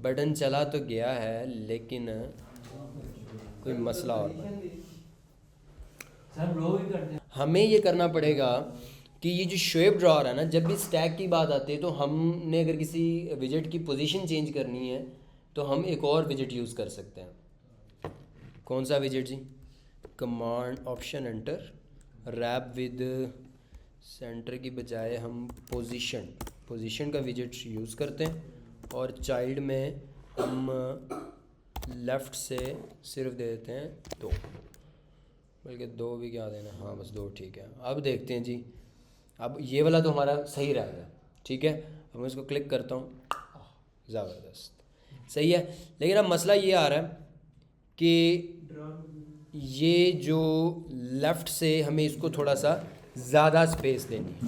बटन चला तो गया है लेकिन कोई मसला और हमें ये करना पड़ेगा कि ये जो शोएब ड्रॉअर है ना, जब भी स्टैक की बात आती है तो हमने अगर किसी विजेट की पोजीशन चेंज करनी है तो हम एक और विजेट यूज़ कर सकते हैं। कौन सा विजेट जी? Command option enter, wrap with center की बजाय हम पोजीशन का विजेट यूज़ करते हैं और चाइल्ड में हम लेफ़्ट से सिर्फ दे देते हैं 2, बल्कि 2 भी क्या देना, हाँ बस 2 ठीक है। अब देखते हैं जी, अब ये वाला तो हमारा सही रह गया, ठीक है। अब मैं इसको क्लिक करता हूँ, ज़बरदस्त सही है। लेकिन अब मसला ये आ रहा है कि ये जो लेफ़्ट से हमें इसको थोड़ा सा ज़्यादा स्पेस देनी है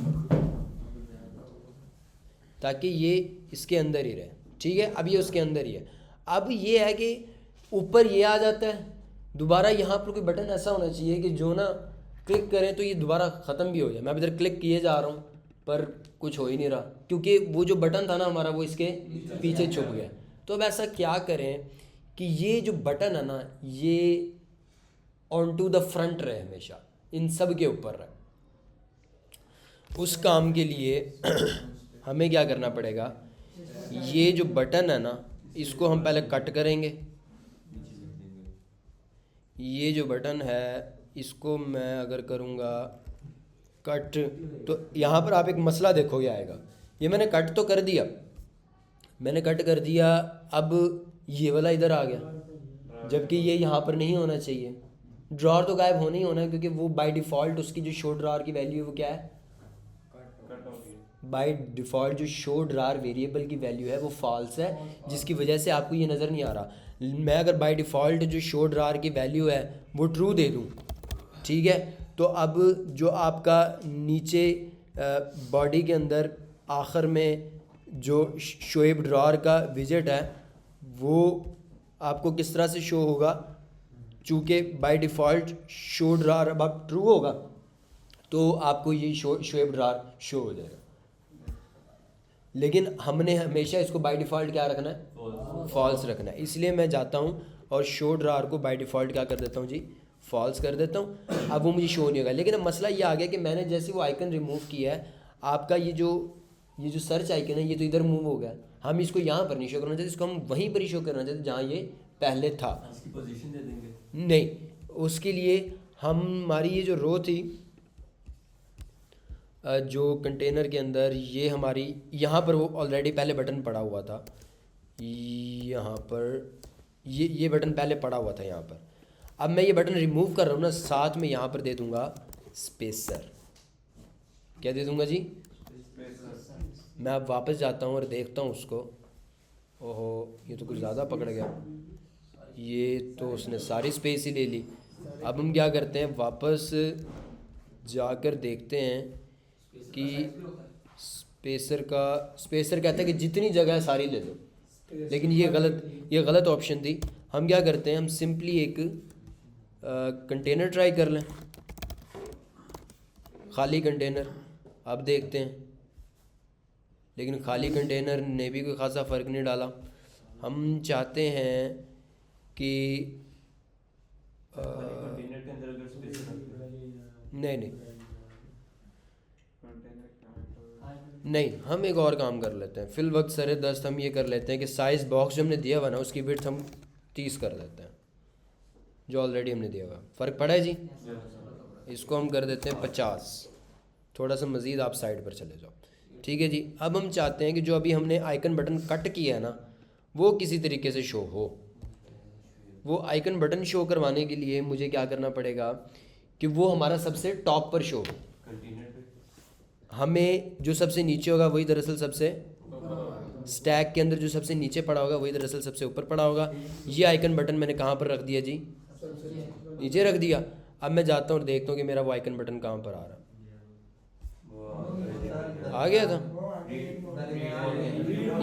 ताकि ये इसके अंदर ही रहे, ठीक है। अब ये उसके अंदर ही है। अब ये है कि ऊपर ये आ जाता है, दोबारा यहाँ पर कोई बटन ऐसा होना चाहिए कि जो ना क्लिक करें तो ये दोबारा ख़त्म भी हो जाए। मैं अब इधर क्लिक किए जा रहा हूँ पर कुछ हो ही नहीं रहा क्योंकि वो जो बटन था ना हमारा वो इसके पीछे छुप गया। तो अब ऐसा क्या करें कि ये जो बटन है ना ये ऑन टू द फ्रंट रहे, हमेशा इन सब के ऊपर रहे। उस काम के लिए हमें क्या करना पड़ेगा, ये जो बटन है ना इसको हम पहले कट करेंगे। ये जो बटन है इसको मैं अगर करूँगा कट तो यहाँ पर आप एक मसला देखोगे आएगा। ये मैंने कट तो कर दिया, अब ये वाला इधर आ गया जबकि ये यहाँ पर नहीं होना चाहिए। ड्रॉअर तो गायब होना ही होना है क्योंकि वो बाय डिफ़ॉल्ट उसकी जो शो ड्रॉअर की वैल्यू है वो क्या है? बाय डिफ़ॉल्ट जो शो ड्रॉअर वेरिएबल की वैल्यू है वो फॉल्स है, जिसकी वजह से आपको ये नज़र नहीं आ रहा। मैं अगर बाय डिफ़ॉल्ट जो शो ड्रॉअर की वैल्यू है वो ट्रू दे दूँ, ठीक है, तो अब जो आपका नीचे बॉडी के अंदर आखिर में जो शोएब ड्रॉअर का विजेट है वो आपको किस तरह से शो होगा? चूँकि बाय डिफ़ॉल्ट शो ड्रॉअर अब आप ट्रू होगा तो आपको ये शोएब ड्रॉअर शो हो जाएगा। लेकिन हमने हमेशा इसको बाय डिफ़ॉल्ट क्या रखना है? फॉल्स रखना है। इसलिए मैं जाता हूँ और शो ड्रॉअर को बाय डिफ़ॉल्ट क्या कर देता हूँ जी? फॉल्स कर देता हूँ। अब वो मुझे शो नहीं होगा। लेकिन अब मसला ये आ गया कि मैंने जैसे वो आइकन रिमूव किया है, आपका ये जो ये जो सर्च आइकन है ये तो इधर मूव हो गया, हम इसको यहाँ पर नहीं शो करना चाहते, इसको हम वहीं पर ही शो करना चाहते जहाँ ये पहले था। इसकी पोजीशन दे देंगे। नहीं, उसके लिए हमारी ये जो रो थी जो कंटेनर के अंदर, ये हमारी यहाँ पर वो ऑलरेडी पहले बटन पड़ा हुआ था, यहाँ पर ये बटन पहले पड़ा हुआ था यहाँ पर। अब मैं ये बटन रिमूव कर रहा हूँ ना, साथ में यहाँ पर दे दूँगा स्पेसर। क्या दे दूँगा जी? मैं अब वापस जाता हूँ और देखता हूँ उसको। ओहो, ये तो कुछ ज़्यादा पकड़ गया, ये तो उसने सारी स्पेस ही ले ली। अब हम क्या करते हैं, वापस जाकर देखते हैं कि स्पेसर कहता है कि जितनी जगह है सारी ले लो, लेकिन ये गलत ऑप्शन थी। हम क्या करते हैं, हम सिंपली एक कंटेनर ट्राई कर लें, खाली कंटेनर। अब देखते हैं, लेकिन खाली कंटेनर ने भी कोई ख़ासा फ़र्क नहीं डाला। हम चाहते हैं कि कंटेनर के अंदर अगर स्पेस नहीं, हम एक और काम कर लेते हैं। फिल वक्त सरे दस्त हम ये कर लेते हैं कि साइज़ बॉक्स जो हमने दिया हुआ ना उसकी विड्थ हम 30 कर देते हैं, जो ऑलरेडी हमने दिया हुआ। फ़र्क पड़ा है जी? इसको हम कर देते हैं 50। थोड़ा सा मज़ीद आप साइड पर चले जाओ, ठीक है जी। अब हम चाहते हैं कि जो अभी हमने आइकन बटन कट किया है ना, वो किसी तरीके से शो हो। वो आइकन बटन शो करवाने के लिए मुझे क्या करना पड़ेगा कि वो हमारा सबसे टॉप पर शो हो। कंटेनर पे हमें जो सबसे नीचे होगा वही दरअसल सबसे, स्टैक के अंदर जो सबसे नीचे पड़ा होगा वही दरअसल सबसे ऊपर पड़ा होगा। ये आइकन बटन मैंने कहाँ पर रख दिया जी? नीचे रख दिया। अब मैं जाता हूँ और देखता हूँ कि मेरा वो आइकन बटन कहाँ पर आ रहा है। आ गया था,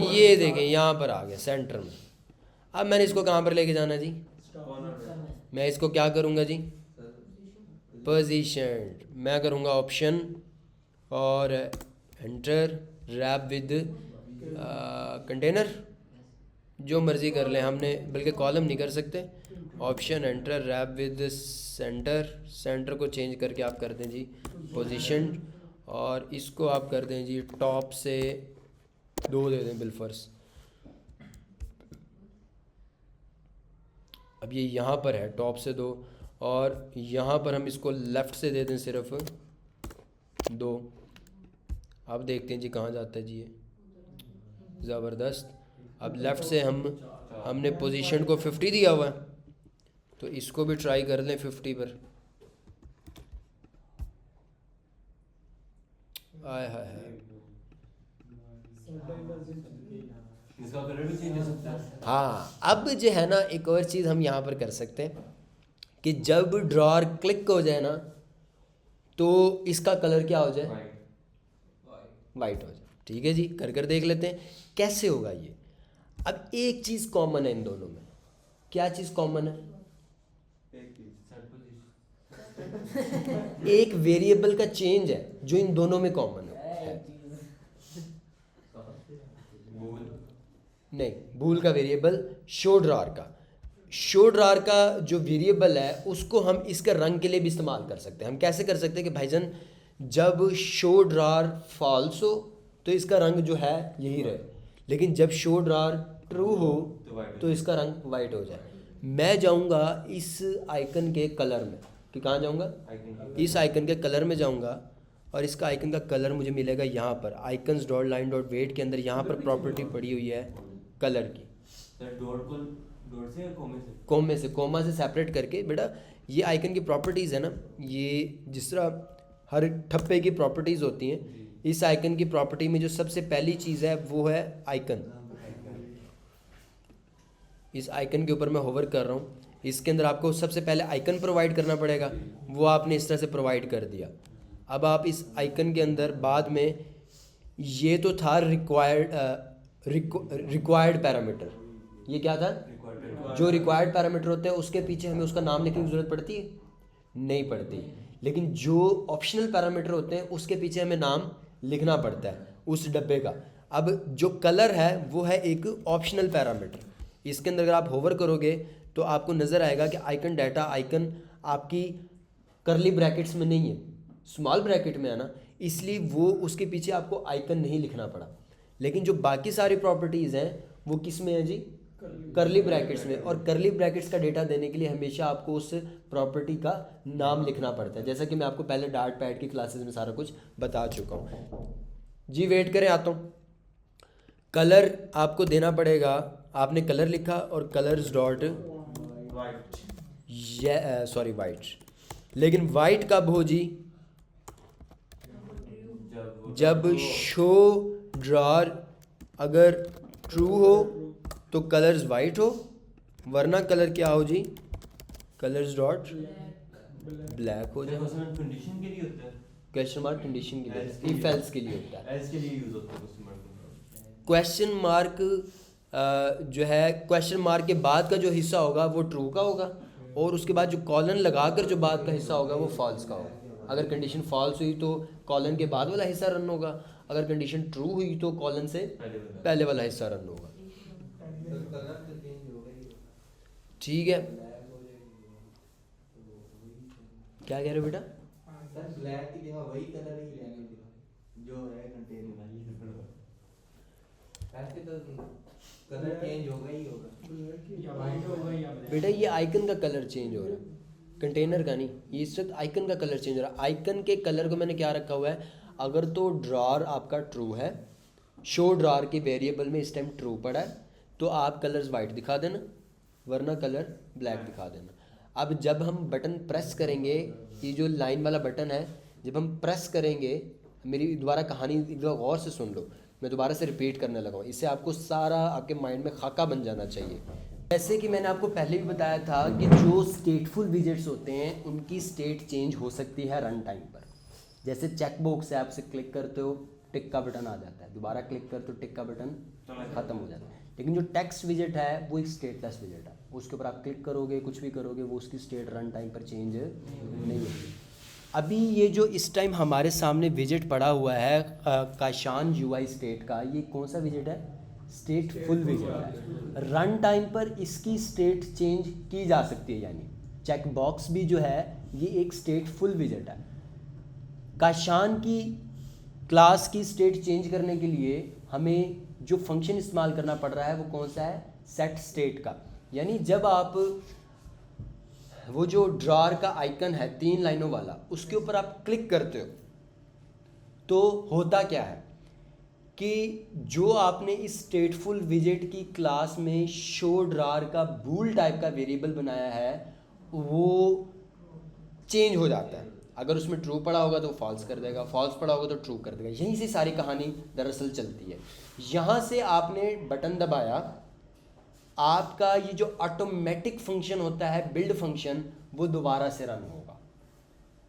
ये देखें यहाँ पर आ गया सेंटर में। अब मैंने इसको कहाँ पर लेके जाना जी? मैं इसको क्या करूँगा जी? पोजीशन। मैं करूँगा ऑप्शन और एंटर, रैप विद कंटेनर, जो मर्ज़ी कर लें। हमने बल्कि कॉलम नहीं कर सकते। Option enter wrap with centre को चेंज करके आप कर दें जी पोजीशन, और इसको आप कर दें जी टॉप से 2 दे दें बिलफर्स। अब ये यहाँ पर है टॉप से 2, और यहाँ पर हम इसको लेफ़्ट से दे दें सिर्फ 2। अब देखते हैं जी कहाँ जाता है जी ये, ज़बरदस्त। अब लेफ़्ट से हमने पोजीशन को 50 दिया हुआ है, तो इसको भी ट्राई कर लें 50 पर। आय हाय हाय, इसका कलर भी चेंज हो सकता है। हाँ। अब जो है ना, एक और चीज़ हम यहाँ पर कर सकते हैं कि जब ड्रॉअर क्लिक हो जाए ना, तो इसका कलर क्या हो जाए? वाइट हो जाए। ठीक है जी, कर देख लेते हैं कैसे होगा ये। अब एक चीज़ कॉमन है इन दोनों में। क्या चीज़ कॉमन है? एक वेरिएबल का चेंज है जो इन दोनों में कॉमन है। नहीं, भूल का वेरिएबल शो ड्रॉअर का जो वेरिएबल है उसको हम इसका रंग के लिए भी इस्तेमाल कर सकते हैं। हम कैसे कर सकते हैं कि भाईजान जब शो ड्रॉअर फॉल्स हो तो इसका रंग जो है यही रहे, लेकिन जब शो ड्रॉअर ट्रू हो तो इसका रंग वाइट हो जाए। मैं जाऊंगा इस आइकन के कलर में, कि कहाँ जाऊंगा? इस आइकन के कलर में जाऊंगा, और इसका आइकन का कलर मुझे मिलेगा यहाँ पर icons dot line dot weight के अंदर। यहाँ पर प्रॉपर्टी पड़ी हुई है कलर की। डॉट से या कोमे से, कोमा से सेपरेट करके। बेटा ये आइकन की प्रॉपर्टीज़ है ना, ये जिस तरह हर ठप्पे की प्रॉपर्टीज़ होती हैं, इस आइकन की प्रॉपर्टी में जो सबसे पहली चीज़ है वो है आइकन। इस आइकन के ऊपर मैं होवर कर रहा हूँ, इसके अंदर आपको सबसे पहले आइकन प्रोवाइड करना पड़ेगा, वो आपने इस तरह से प्रोवाइड कर दिया। अब आप इस आइकन के अंदर बाद में, ये तो था रिक्वायर्ड पैरामीटर। ये क्या था? जो रिक्वायर्ड पैरामीटर होते हैं उसके पीछे हमें उसका नाम लिखने की ज़रूरत पड़ती है? नहीं पड़ती। लेकिन जो ऑप्शनल पैरामीटर होते हैं उसके पीछे हमें नाम लिखना पड़ता है उस डब्बे का। अब जो कलर है वो है एक ऑप्शनल पैरामीटर। इसके अंदर अगर आप होवर करोगे तो आपको नज़र आएगा कि आइकन डाटा आइकन आपकी करली ब्रैकेट्स में नहीं है, स्मॉल ब्रैकेट में है ना। इसलिए वो उसके पीछे आपको आइकन नहीं लिखना पड़ा। लेकिन जो बाकी सारी प्रॉपर्टीज़ हैं वो किस में है जी, करली ब्रैकेट्स में। और करली ब्रैकेट्स का डेटा देने के लिए हमेशा आपको उस प्रॉपर्टी का नाम लिखना पड़ता है, जैसा कि मैं आपको पहले डार्ट पैड की क्लासेस में सारा कुछ बता चुका हूँ जी। वेट करें, आता हूँ। कलर आपको देना पड़ेगा, आपने कलर लिखा और colours dot white, sorry white, लेकिन वाइट कब हो जी, जब शो ड्रॉर अगर ट्रू हो तो कलर्स वाइट हो, वरना कलर क्या हो जी, कलर्स डॉट ब्लैक हो जाए। कंडीशन के लिए होता है, क्वेश्चन मार्क कंडीशन के लिए, इफ एल्स के लिए होता है। एल्स के लिए यूज होता है क्वेश्चन मार्क जो है, क्वेश्चन मार्क के बाद का जो हिस्सा होगा वो ट्रू का होगा, और उसके बाद जो कॉलन लगाकर जो बाद का हिस्सा होगा वो फॉल्स का होगा। अगर कंडीशन फॉल्स हुई तो कॉलन के बाद वाला हिस्सा रन होगा, अगर कंडीशन ट्रू हुई तो कॉलन से पहले वाला हिस्सा रन होगा। ठीक है, क्या कह रहे हो बेटा? सर ब्लैक की जगह वही कलर ही लेंगे जो है कंटेनर वाली, ऐसे तो कलर चेंज होगा ही होगा या वाइट होगा या ब्लैक। बेटा ये आइकन का कलर चेंज हो रहा है, कंटेनर का नहीं। ये इस वक्त आइकन का कलर चेंज हो रहा है। आइकन के कलर को मैंने क्या रखा हुआ है, अगर तो ड्रॉर आपका ट्रू है, शो ड्रॉर के वेरिएबल में इस टाइम ट्रू पड़ा है, तो आप कलर्स वाइट दिखा देना, वरना कलर ब्लैक दिखा देना। अब जब हम बटन प्रेस करेंगे, ये जो लाइन वाला बटन है, जब हम प्रेस करेंगे, मेरी दोबारा कहानी एक बार गौर से सुन लो, मैं दोबारा से रिपीट करने लगा हूँ, इससे आपको सारा आपके माइंड में खाका बन जाना चाहिए। जैसे कि मैंने आपको पहले भी बताया था कि जो स्टेटफुल विजेट्स होते हैं उनकी स्टेट चेंज हो सकती है रन टाइम पर। जैसे चेक बॉक्स है, आपसे क्लिक करते हो टिक का बटन आ जाता है, दोबारा क्लिक करते हो टिक का बटन ख़त्म हो जाता है। लेकिन जो टेक्स्ट विजेट है वो एक स्टेटलेस विजेट है, उसके ऊपर आप क्लिक करोगे, कुछ भी करोगे, वो उसकी स्टेट रन टाइम पर चेंज नहीं होगी। अभी ये जो इस टाइम हमारे सामने विजेट पड़ा हुआ है काशान UI स्टेट का, ये कौन सा विजेट है? स्टेटफुल विजेट है। रन टाइम पर इसकी स्टेट चेंज की जा सकती है, यानी चेक बॉक्स भी जो है ये एक स्टेटफुल विजेट है। काशान की क्लास की स्टेट चेंज करने के लिए हमें जो फंक्शन इस्तेमाल करना पड़ रहा है वो कौन सा है? सेट स्टेट का। यानी जब आप वो जो ड्रॉर का आइकन है 3 लाइनों वाला, उसके ऊपर आप क्लिक करते हो तो होता क्या है कि जो आपने इस स्टेटफुल विजेट की क्लास में शो ड्रॉर का बूल टाइप का वेरिएबल बनाया है वो चेंज हो जाता है। अगर उसमें ट्रू पड़ा होगा तो फॉल्स कर देगा, फॉल्स पड़ा होगा तो ट्रू कर देगा। यहीं से सारी कहानी दरअसल चलती है। यहाँ से आपने बटन दबाया, आपका ये जो ऑटोमेटिक फंक्शन होता है बिल्ड फंक्शन, वो दोबारा से रन होगा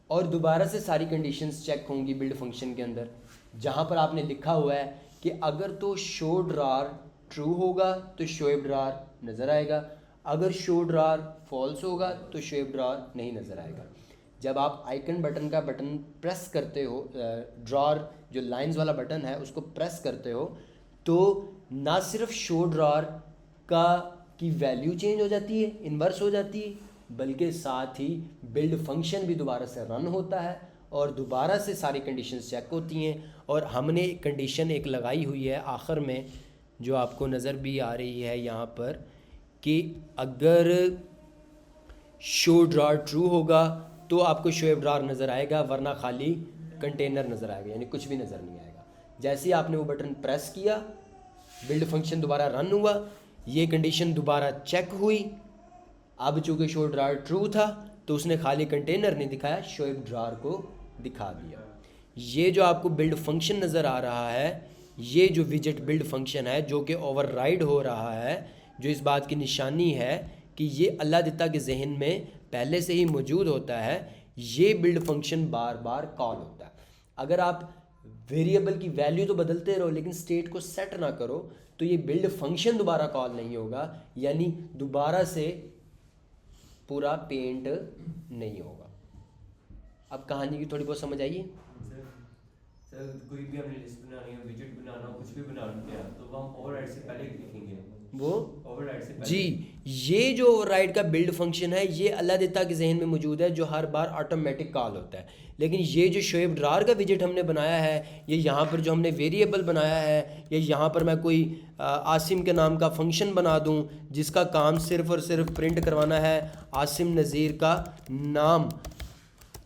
और दोबारा से सारी कंडीशंस चेक होंगी बिल्ड फंक्शन के अंदर, जहाँ पर आपने लिखा हुआ है कि अगर तो शो ड्रॉर ट्रू होगा तो शो ड्रॉर नज़र आएगा, अगर शो ड्रॉर फॉल्स होगा तो शो ड्रॉर नहीं नज़र आएगा। जब आप आइकन बटन का बटन प्रेस करते हो, ड्रॉर जो लाइंस वाला बटन है उसको प्रेस करते हो, तो ना सिर्फ शो ड्रॉर की वैल्यू चेंज हो जाती है, इन्वर्स हो जाती है, बल्कि साथ ही बिल्ड फंक्शन भी दोबारा से रन होता है और दोबारा से सारी कंडीशंस चेक होती हैं। और हमने कंडीशन एक लगाई हुई है आखिर में जो आपको नज़र भी आ रही है यहाँ पर कि अगर शो ड्रॉर ट्रू होगा तो आपको शो ड्रॉर नज़र आएगा, वरना खाली कंटेनर नज़र आएगा, यानी कुछ भी नज़र नहीं आएगा। जैसे ही आपने वो बटन प्रेस किया, बिल्ड फंक्शन दोबारा रन हुआ, ये कंडीशन दोबारा चेक हुई। अब चूँकि शो ड्रॉर ट्रू था तो उसने खाली कंटेनर नहीं दिखाया, शो ड्रॉर को दिखा दिया। ये जो आपको बिल्ड फंक्शन नज़र आ रहा है, ये जो विजेट बिल्ड फंक्शन है जो कि ओवरराइड हो रहा है, जो इस बात की निशानी है कि ये अल्लाह दिता के जहन में पहले से ही मौजूद होता है, ये बिल्ड फंक्शन बार बार कॉल होता है। अगर आप वेरिएबल की वैल्यू तो बदलते रहो लेकिन स्टेट को सेट ना करो तो ये बिल्ड फंक्शन दोबारा कॉल नहीं होगा, यानी दोबारा से पूरा पेंट नहीं होगा। अब कहानी की थोड़ी बहुत समझ आइए। सर कोई भी हमने लिस्ट बनानी है, विजेट बनाना हो, कुछ भी बनाना है, तो वो हम ओवरराइड से पहले लिखेंगे। वो ओवरराइड से पहले जी, ये जो ओवरराइड का बिल्ड फंक्शन है ये अल्लाह देता के जहन में मौजूद है, जो हर बार ऑटोमेटिक कॉल होता है। लेकिन ये जो शोएब ड्रार का विजेट हमने बनाया है, ये यहाँ पर जो हमने वेरिएबल बनाया है, या यहाँ पर मैं कोई आसिम के नाम का फंक्शन बना दूँ जिसका काम सिर्फ़ और सिर्फ प्रिंट करवाना है आसिम नज़ीर का नाम,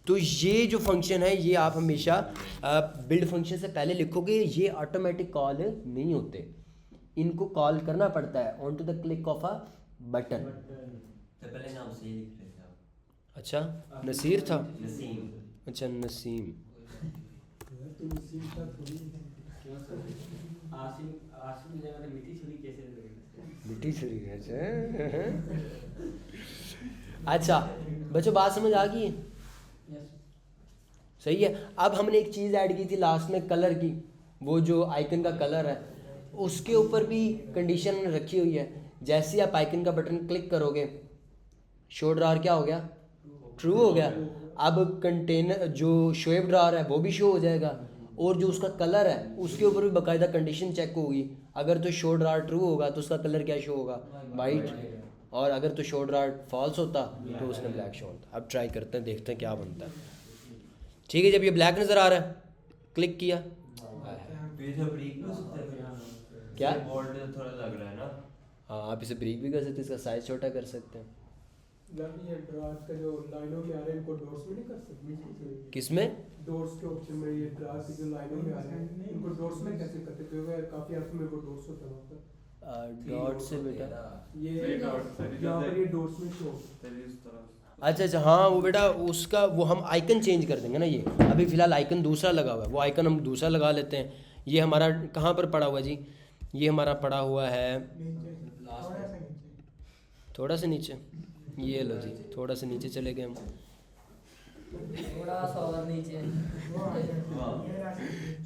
तो ये जो फंक्शन है ये आप हमेशा बिल्ड फंक्शन से पहले लिखोगे। ये ऑटोमेटिक कॉल नहीं होते, इनको कॉल करना पड़ता है on to the click of a button. तो पहले नाम से ही लिख रहे थे आप। अच्छा नसीर था, नसीम। अच्छा नसीम। आसिम आसिम की जगह पे मिट्टी छुरी कैसे लगेगा? मिट्टी छुरी है। अच्छा बच्चों बात समझ आ गई है? सही है। अब हमने एक चीज़ ऐड की थी लास्ट में, कलर की, वो जो आइकन का कलर है उसके ऊपर भी कंडीशन रखी हुई है। जैसे ही आप आइकन का बटन क्लिक करोगे शो ड्रार क्या हो गया? ट्रू हो गया। अब कंटेनर जो शोएब ड्रार है वो भी शो हो जाएगा, और जो उसका कलर है उसके ऊपर भी बाकायदा कंडीशन चेक होगी। अगर तो शो ड्रार ट्रू होगा तो उसका कलर क्या शो होगा? वाइट। और अगर तो शो ड्रार फॉल्स होता तो उसने ब्लैक शो होता। अब ट्राई करते हैं, देखते हैं क्या बनता है। ठीक है, जब ये ब्लैक नज़र आ रहा है क्लिक किया, क्या बोल्ड थोड़ा लग रहा है ना? हाँ आप इसे ब्रेक भी कर सकते हैं, इसका साइज छोटा कर सकते हैं। ये ड्रार का जो लाइनों में आ रहे हैं इनको डॉट्स में नहीं कर सकते? किसमें? डॉट्स के ऑप्शन में ये ड्रार की जो लाइनों में आ रहे हैं इनको डॉट्स में कैसे करते? क्योंकि काफी अर्थ में वो डॉट्स होता है वहाँ पर। डॉट से बेटा ये यहाँ पर ये डॉट्स में शो। अच्छा अच्छा, हाँ वो बेटा उसका वो हम आइकन चेंज कर देंगे ना। ये अभी फ़िलहाल आइकन दूसरा लगा हुआ है, वो आइकन हम दूसरा लगा लेते हैं। ये हमारा कहाँ पर पड़ा हुआ है जी? ये हमारा पड़ा हुआ है थोड़ा सा नीचे। ये लो जी, थोड़ा सा नीचे चले गए हम, थोड़ा सा और नीचे।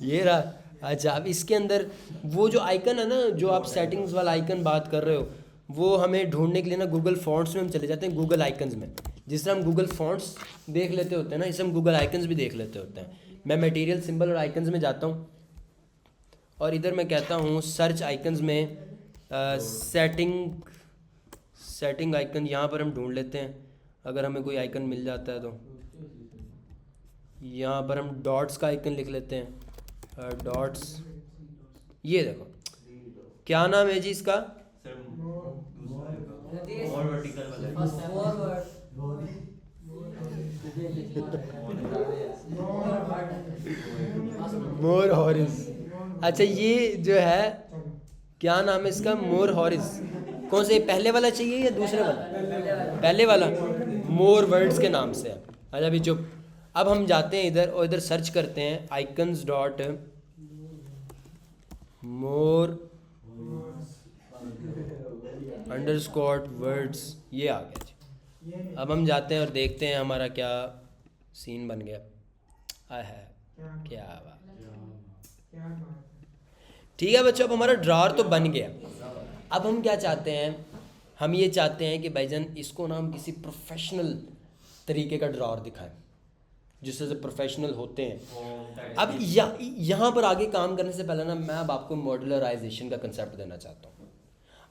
ये रहा। अच्छा अब इसके अंदर वो जो आइकन है ना, जो आप सेटिंग्स वाला आइकन बात कर रहे हो, वो हमें ढूंढने के लिए ना गूगल फॉन्ट्स में हम चले जाते हैं, गूगल आइकन्स में। जिस तरह हम गूगल फॉन्ट्स देख लेते होते हैं ना, इसे हम गूगल आइकन्स भी देख लेते होते हैं। मैं मटेरियल सिंबल और आइकन्स में जाता हूँ, और इधर मैं कहता हूँ सर्च आइकन्स में सेटिंग आइकन, यहाँ पर हम ढूंढ लेते हैं। अगर हमें कोई आइकन मिल जाता है तो यहाँ पर हम डॉट्स का आइकन लिख लेते हैं। डॉट्स, ये देखो क्या नाम है जी इसका? और वर्टिकल वाला मोर हॉरिस। अच्छा ये जो है क्या नाम है इसका? मोर हॉरिस। कौन से, पहले वाला चाहिए या दूसरे वाला? पहले वाला मोर वर्ड्स के नाम से है। अच्छा अभी चुप। अब हम जाते हैं इधर और इधर सर्च करते हैं आइकन्स डॉट मोर अंडरस्कोर वर्ड्स, ये आ गया जी। अब हम जाते हैं और देखते हैं हमारा क्या सीन बन गया। है क्या बात। ठीक है बच्चों, अब हमारा ड्रॉर तो बन गया। अब हम क्या चाहते हैं? हम ये चाहते हैं कि भाईजान इसको ना हम किसी प्रोफेशनल तरीके का ड्रॉर दिखाएं, जिससे से प्रोफेशनल होते हैं। अब यहाँ पर आगे काम करने से पहले ना मैं अब आपको मॉड्यूलराइजेशन का कंसेप्ट देना चाहता हूँ।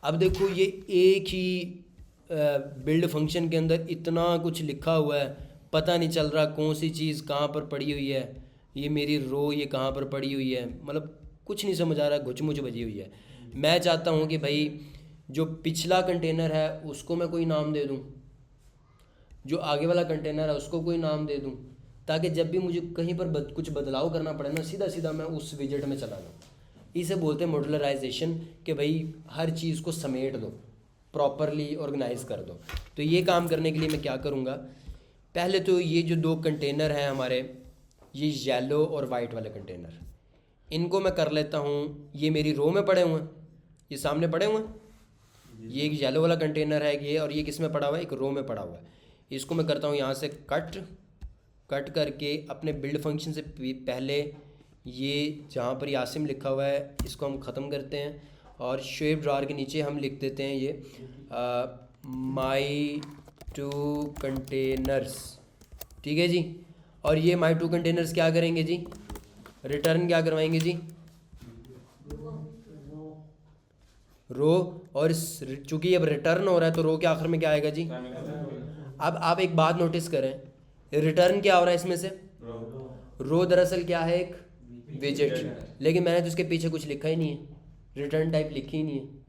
अब देखो ये एक ही बिल्ड फंक्शन के अंदर इतना कुछ लिखा हुआ है, पता नहीं चल रहा कौन सी चीज़ कहाँ पर पड़ी हुई है। ये मेरी रो ये कहाँ पर पड़ी हुई है, मतलब कुछ नहीं समझ आ रहा, घुचमुच बजी हुई है। मैं चाहता हूँ कि भाई जो पिछला कंटेनर है उसको मैं कोई नाम दे दूँ, जो आगे वाला कंटेनर है उसको कोई नाम दे दूँ, ताकि जब भी मुझे कहीं पर कुछ बदलाव करना पड़े ना, सीधा सीधा मैं उस विजेट में चला जाऊँ। इसे बोलते हैं मॉड्यूलराइजेशन, कि भाई हर चीज़ को समेट दो, प्रॉपरली ऑर्गेनाइज कर दो। तो ये काम करने के लिए मैं क्या करूँगा? पहले तो ये जो दो कंटेनर हैं हमारे, ये येलो और वाइट वाले कंटेनर, इनको मैं कर लेता हूँ। ये मेरी रो में पड़े हुए हैं, ये सामने पड़े हुए हैं। ये एक येलो वाला कंटेनर है ये, और ये किस में पड़ा हुआ है? एक रो में पड़ा हुआ है। इसको मैं करता हूँ यहाँ से कट करके अपने बिल्ड फंक्शन से पहले ये जहाँ पर यासिम लिखा हुआ है इसको हम ख़त्म करते हैं, और शोएब ड्रॉर के नीचे हम लिख देते हैं ये माई टू कंटेनर्स। ठीक है जी। और ये माई टू कंटेनर्स क्या करेंगे जी? रिटर्न क्या करवाएंगे जी, रो, और चूंकि अब रिटर्न हो रहा है तो रो के आखिर में क्या आएगा जी। अब आप एक बात नोटिस करें, रिटर्न क्या हो रहा है इसमें से, रो दरअसल क्या है, एक विजेट, लेकिन मैंने तो उसके पीछे कुछ लिखा ही नहीं है, रिटर्न टाइप लिखी ही नहीं है।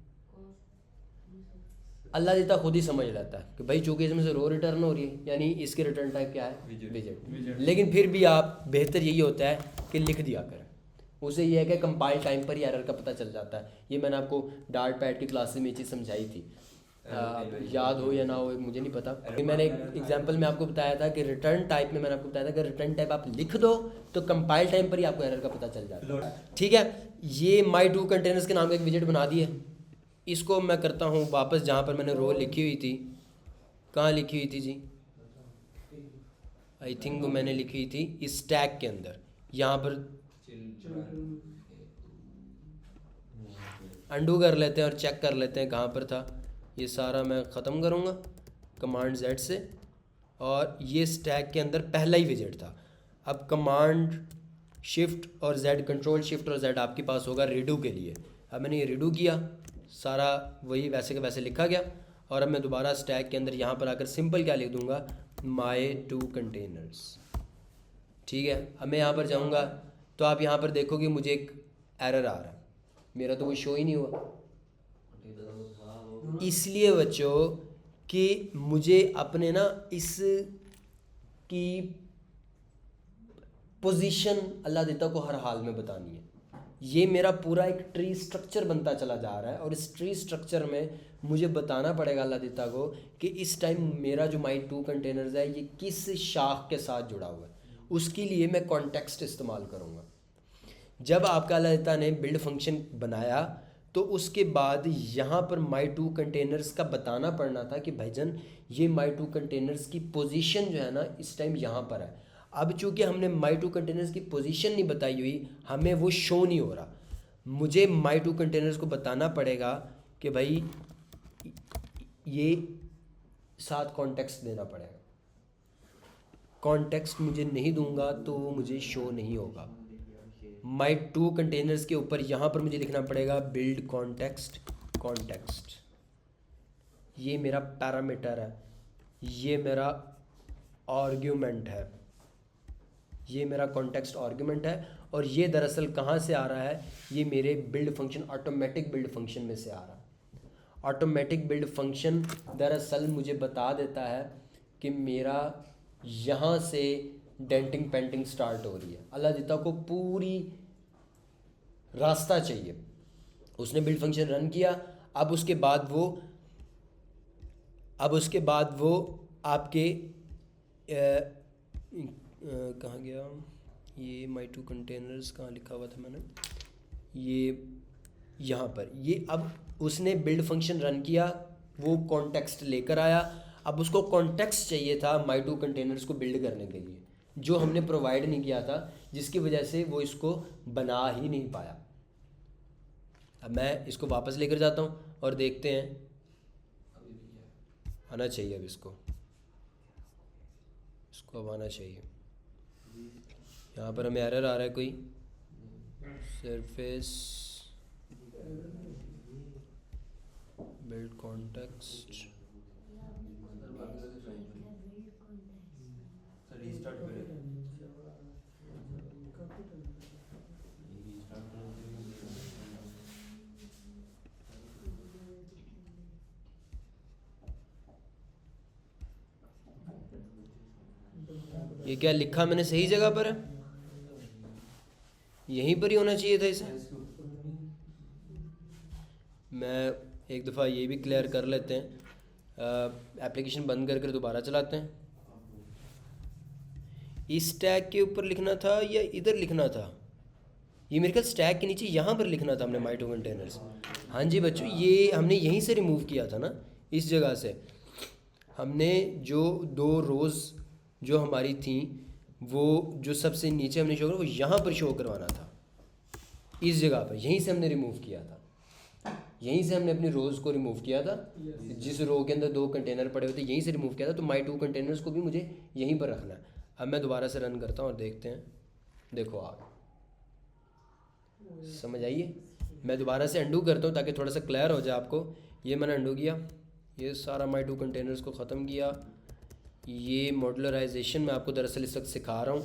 अल्लाह देता खुद ही समझ लेता है कि भाई चूंकि इसमें से रो रिटर्न हो रही है यानी इसके रिटर्न टाइप क्या है, विजेट। लेकिन फिर भी आप बेहतर यही होता है कि लिख दिया करें, उसे ये है कि कंपाइल टाइम पर ही एरर का पता चल जाता है। ये मैंने आपको डार्ट पैड की क्लासेस में ये चीज़ समझाई थी, याद हो या ना हो मुझे नहीं पता। मैंने एक एग्जांपल में आपको बताया था कि रिटर्न टाइप में मैंने आपको बताया था कि रिटर्न टाइप आप लिख दो तो कंपाइल टाइम पर ही आपको एरर का पता चल जाता है। ठीक है, ये माई टू कंटेनर्स के नाम का एक विजेट बना दिया, इसको मैं करता हूँ वापस जहाँ पर मैंने रो लिखी हुई थी, कहाँ लिखी हुई थी जी, आई थिंक वो मैंने लिखी हुई थी इस टैग के अंदर, यहाँ पर अंडू कर लेते हैं और चेक कर लेते हैं कहाँ पर था। ये सारा मैं ख़त्म करूँगा कमांड Z से, और ये स्टैक के अंदर पहला ही विजेट था। अब कमांड शिफ्ट और Z, कंट्रोल शिफ्ट और Z आपके पास होगा रीडू के लिए। अब मैंने ये रीडू किया, सारा वही वैसे का वैसे लिखा गया, और अब मैं दोबारा स्टैक के अंदर यहाँ पर आकर सिंपल क्या लिख दूँगा, माई टू कंटेनर्स। ठीक है, अब मैं यहाँ पर जाऊँगा तो आप यहाँ पर देखोगे मुझे एक एरर आ रहा है, मेरा तो कोई शो ही नहीं हुआ, इसलिए बच्चों कि मुझे अपने ना इस की पोजीशन अल्लाह देता को हर हाल में बतानी है। ये मेरा पूरा एक ट्री स्ट्रक्चर बनता चला जा रहा है, और इस ट्री स्ट्रक्चर में मुझे बताना पड़ेगा अल्लाह देता को कि इस टाइम मेरा जो माई टू कंटेनर्स है ये किस शाख के साथ जुड़ा हुआ है। उसके लिए मैं कॉन्टेक्स्ट इस्तेमाल करूँगा। जब आपका अल्लाह देता ने बिल्ड फंक्शन बनाया तो उसके बाद यहाँ पर माई टू कंटेनर्स का बताना पड़ना था कि भाईजान ये माई टू कंटेनर्स की पोजीशन जो है ना इस टाइम यहाँ पर है। अब चूँकि हमने माई टू कंटेनर्स की पोजीशन नहीं बताई हुई, हमें वो शो नहीं हो रहा। मुझे माई टू कंटेनर्स को बताना पड़ेगा कि भाई ये साथ कॉन्टेक्स्ट देना पड़ेगा। कॉन्टेक्स्ट मुझे नहीं दूंगा तो मुझे शो नहीं होगा। माई टू कंटेनर्स के ऊपर यहाँ पर मुझे लिखना पड़ेगा बिल्ड कॉन्टेक्स्ट, कॉन्टेक्स्ट। ये मेरा पैरामीटर है, ये मेरा आर्ग्यूमेंट है, ये मेरा कॉन्टेक्स्ट आर्ग्यूमेंट है, और ये दरअसल कहाँ से आ रहा है, ये मेरे build function automatic build function में से आ रहा है। ऑटोमेटिक बिल्ड फंक्शन दरअसल मुझे बता देता है कि मेरा यहाँ से डेंटिंग पेंटिंग स्टार्ट हो रही है। अल्लाह देता को पूरी रास्ता चाहिए, उसने बिल्ड फंक्शन रन किया। अब उसके बाद वो आपके कहाँ गया ये माई टू कंटेनर्स, कहाँ लिखा हुआ था मैंने, ये यहाँ पर, ये अब उसने बिल्ड फंक्शन रन किया, वो कॉन्टेक्स्ट लेकर आया। अब उसको कॉन्टेक्स्ट चाहिए था माई टू कंटेनर्स को बिल्ड करने के लिए, जो हमने प्रोवाइड नहीं किया था, जिसकी वजह से वो इसको बना ही नहीं पाया। अब मैं इसको वापस लेकर जाता हूँ और देखते हैं, आना चाहिए अब इसको अब आना चाहिए। यहाँ पर हमें एरर आ रहा है कोई, सरफेस बिल्ड कॉन्टेक्स्ट, रीस्टार्ट करें। ये क्या लिखा मैंने सही जगह पर है, यहीं पर ही होना चाहिए था इसे। मैं एक दफ़ा ये भी क्लियर कर लेते हैं, एप्लीकेशन बंद कर दोबारा चलाते हैं। इस टैग के ऊपर लिखना था या इधर लिखना था, ये मेरे ख्याल स्टैक के नीचे यहाँ पर लिखना था हमने माई टू कंटेनर्स। हाँ जी बच्चों, ये हमने यहीं से रिमूव किया था ना, इस जगह से हमने जो दो रोज़ जो हमारी थी वो जो सबसे नीचे हमने शो करा वो यहाँ पर शो करवाना था, इस जगह पर, यहीं से हमने रिमूव किया था, यहीं से हमने अपनी रोज़ को रिमूव किया था। जिस रो के अंदर दो कंटेनर पड़े हुए थे यहीं से रिमूव किया था, तो माई टू कंटेनर्स को भी मुझे यहीं पर रखना है। अब मैं दोबारा से रन करता हूँ और देखते हैं, देखो आ समझ आइए। मैं दोबारा से अंडू करता हूँ ताकि थोड़ा सा क्लियर हो जाए आपको। ये मैंने अंडू किया, ये सारा माई टू कंटेनर्स को ख़त्म किया। ये मॉडलराइजेशन मैं आपको दरअसल इस वक्त सिखा रहा हूँ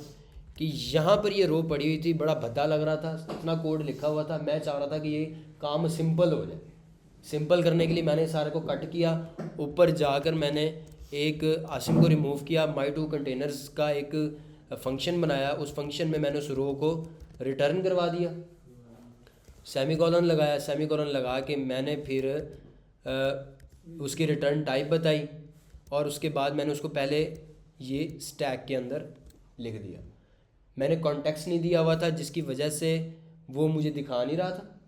कि यहाँ पर ये रो पड़ी हुई थी, बड़ा भद्दा लग रहा था, इतना कोड लिखा हुआ था। मैं चाह रहा था कि ये काम सिंपल हो जाए। सिंपल करने के लिए मैंने सारे को कट किया। ऊपर जाकर मैंने एक आसिम को रिमूव किया, माई टू कंटेनर्स का एक फंक्शन बनाया। उस फंक्शन में मैंने उस रो को रिटर्न करवा दिया, सेमीकोलन लगाया। सेमीकोलन लगा के मैंने फिर उसकी रिटर्न टाइप बताई और उसके बाद मैंने उसको पहले ये स्टैक के अंदर लिख दिया। मैंने कॉन्टेक्स्ट नहीं दिया हुआ था जिसकी वजह से वो मुझे दिखा नहीं रहा था।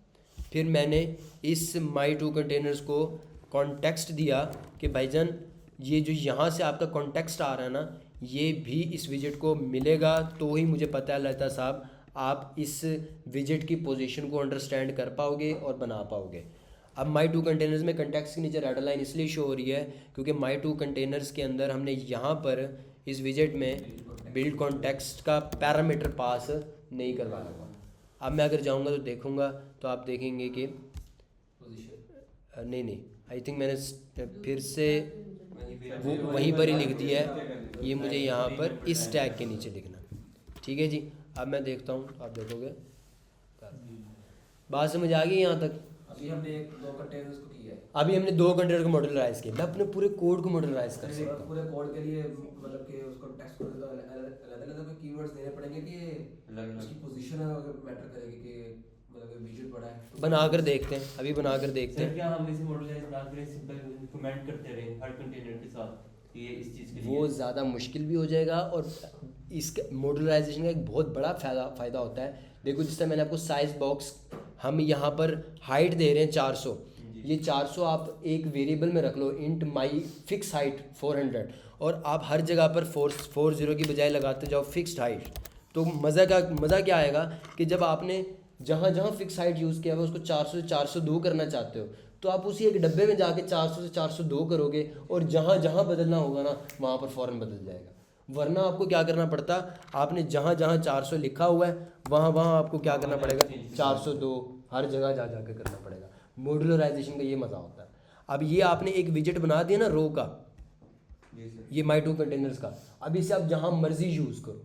फिर मैंने इस माई टू कंटेनर्स को कॉन्टेक्स्ट दिया कि भाईजान ये जो यहाँ से आपका कॉन्टेक्स्ट आ रहा है ना, ये भी इस विजेट को मिलेगा तो ही मुझे पता है लता साहब आप इस विजेट की पोजीशन को अंडरस्टैंड कर पाओगे और बना पाओगे। अब माई टू कंटेनर्स में कंटेक्स्ट के नीचे रेड लाइन इसलिए शो हो रही है क्योंकि माई टू कंटेनर्स के अंदर हमने यहाँ पर इस विजेट में बिल्ड कॉन्टेक्स्ट का पैरामीटर पास नहीं करवाया हुआ। अब मैं अगर जाऊँगा तो देखूँगा तो आप देखेंगे कि नहीं आई थिंक मैंने फिर से वो वहीं पर ही लिख दिया है। ये मुझे यहाँ पर इस टैग के नीचे लिखना, ठीक है जी। अब मैं देखता हूँ, आप देखोगे बात समझ आ गई यहाँ तक। अभी हमने दो कंटेनर्स को किया है, अभी हमने 2 कंटेनर को मॉडलराइज किया। मैं अपने पूरे कोड को मॉडलराइज कर सकता हूँ। पूरे कोड के लिए मतलब कि उसको टेक्स्ट को अलग-अलग कीवर्ड्स देने पड़ेंगे कि उसकी पोजीशन मैटर करेगी कि मतलब विजुअल बड़ा है। बनाकर देखते हैं, अभी बनाकर देखते हैं। क्या हम इसे मॉडलाइज ना करें, सिंपल कमेंट करते रहें हर कंटेनर के साथ, ये इस चीज़ के लिए वो ज़्यादा मुश्किल भी हो जाएगा और इसका मॉडलराइजेशन का एक बहुत बड़ा फ़ायदा होता है। देखो जिस तरह मैंने आपको साइज़ बॉक्स, हम यहाँ पर हाइट दे रहे हैं 400, ये 400 आप एक वेरिएबल में रख लो, इंट माई फिक्स हाइट 400, और आप हर जगह पर 440 की बजाय लगाते जाओ फिक्स्ड हाइट। तो मज़ा क्या आएगा कि जब आपने जहाँ जहाँ फिक्स हाइट यूज़ किया हुआ उसको 400 से 402 करना चाहते हो तो आप उसी एक डब्बे में जाके 400 से 402 करोगे और जहाँ जहाँ बदलना होगा ना वहाँ पर फ़ौरन बदल जाएगा। वरना आपको क्या करना पड़ता, आपने जहाँ जहाँ 400 लिखा हुआ है वहाँ आपको क्या करना पड़ेगा, 402 हर जगह जा के करना पड़ेगा। मॉड्यूलराइजेशन का ये मज़ा होता है। अब ये आपने एक विजेट बना दिया ना रो का, ये माई टू कंटेनर्स का, अब इसे आप जहाँ मर्जी यूज़ करो।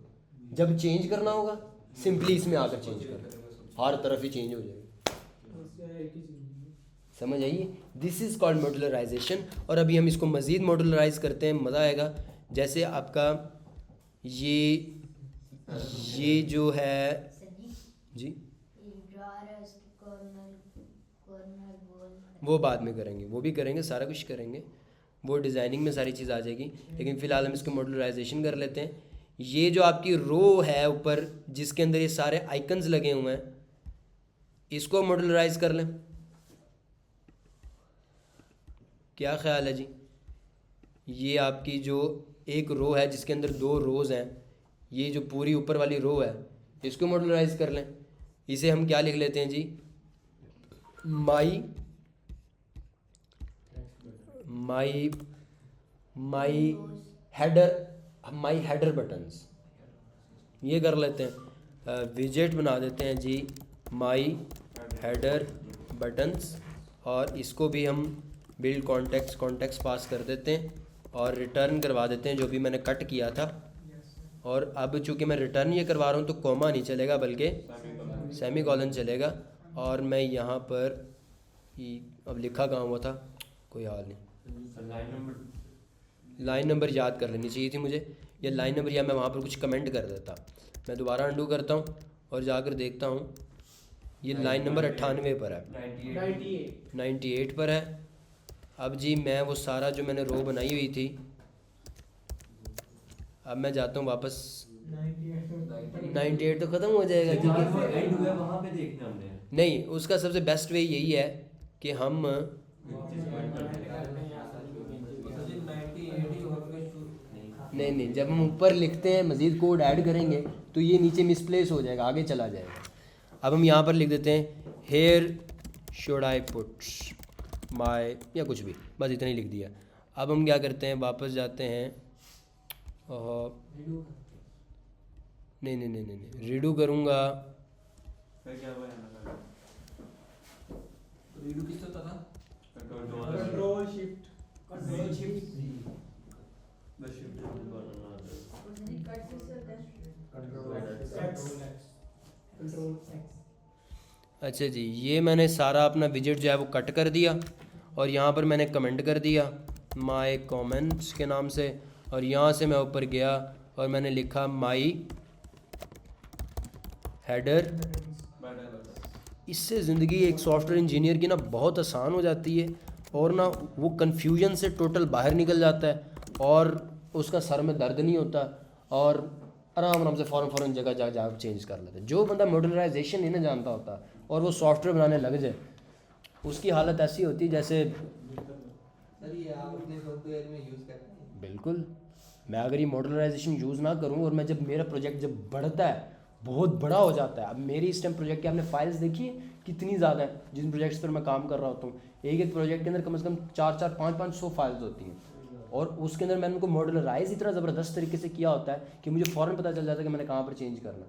जब चेंज करना होगा सिंपली इसमें आकर चेंज करो, हर तरफ ही चेंज हो जाएगी। समझ आइए, दिस इज़ कॉल्ड मॉड्यूलराइजेशन। और अभी हम इसको मज़ीद मॉड्यूलराइज करते हैं, मज़ा आएगा। जैसे आपका ये जो है जी, वो बाद में करेंगे, वो भी करेंगे, सारा कुछ करेंगे, वो डिज़ाइनिंग में सारी चीज़ आ जाएगी। लेकिन फ़िलहाल हम इसको मॉड्यूलराइजेशन कर लेते हैं। ये जो आपकी रो है ऊपर जिसके अंदर ये सारे आइकन्स लगे हुए हैं, इसको मॉड्यूलराइज कर लें। क्या ख्याल है जी? ये आपकी जो एक रो है जिसके अंदर 2 रोज़ हैं, ये जो पूरी ऊपर वाली रो है इसको मॉड्यूलराइज कर लें। इसे हम क्या लिख लेते हैं जी, माई हेडर बटन्स, ये कर लेते हैं। विजेट बना देते हैं जी माई हेडर बटन्स, और इसको भी हम बिल्ड कॉन्टेक्स्ट पास कर देते हैं और रिटर्न करवा देते हैं जो भी मैंने कट किया था। और अब चूँकि मैं रिटर्न ये करवा रहा हूँ तो कॉमा नहीं चलेगा बल्कि सेमीकोलन चलेगा। और मैं यहाँ पर अब लिखा कहाँ हुआ था, कोई हाल नहीं, लाइन नंबर याद कर लेनी चाहिए थी मुझे, या लाइन नंबर, या मैं वहाँ पर कुछ कमेंट कर देता। मैं दोबारा अंडू करता हूँ और जाकर देखता हूँ, ये लाइन नंबर 98 पर है, 98 पर है। अब जी मैं वो सारा जो मैंने रो बनाई हुई थी, अब मैं जाता हूँ वापस, 98 तो ख़त्म हो जाएगा क्योंकि वहाँ पे देखना हमने नहीं, उसका सबसे बेस्ट वे यही है कि हम नहीं, जब हम ऊपर लिखते हैं मज़ीद कोड ऐड करेंगे तो ये नीचे मिसप्लेस हो जाएगा, आगे चला जाएगा। अब हम यहाँ पर लिख देते हैं here should I put my, या कुछ भी, बस इतना ही लिख दिया। अब हम क्या करते हैं, वापस जाते हैं, नहीं रीडू करूँगा, फिर क्या हुआ यहाँ रीडू किस होता था? कंट्रोल शिफ्ट कंट्रोल शिफ्ट बस शिफ्ट करना कंट्रोल अच्छा जी, ये मैंने सारा अपना विजेट जो है वो कट कर दिया और यहाँ पर मैंने कमेंट कर दिया माय कमेंट्स के नाम से, और यहाँ से मैं ऊपर गया और मैंने लिखा माई हेडर। इससे ज़िंदगी एक सॉफ्टवेयर इंजीनियर की ना बहुत आसान हो जाती है और ना वो कन्फ्यूजन से टोटल बाहर निकल जाता है और उसका सर में दर्द नहीं होता और आराम आराम से फ़ौरन जगह जा चेंज कर लेते हैं। जो बंदा मॉड्यूलराइजेशन नहीं ना जानता होता और वो सॉफ्टवेयर बनाने लग जाए, उसकी हालत ऐसी होती है जैसे सर ये आप अपने सॉफ्टवेयर में यूज़ करते हैं? बिल्कुल। मैं अगर ये मॉड्यूलराइजेशन यूज़ ना करूँ और मैं जब मेरा प्रोजेक्ट जब बढ़ता है, बहुत बड़ा हो जाता है। अब मेरी इस टाइम प्रोजेक्ट की आपने फाइल्स देखी है कितनी ज़्यादा है जिन प्रोजेक्ट्स पर मैं काम कर रहा होता हूँ। एक प्रोजेक्ट के अंदर कम से कम 400 500 फाइल्स होती हैं और उसके अंदर मैंने उनको मॉड्यूलराइज इतना ज़बरदस्त तरीके से किया होता है कि मुझे फ़ौरन पता चल जाता है कि मैंने कहाँ पर चेंज करना।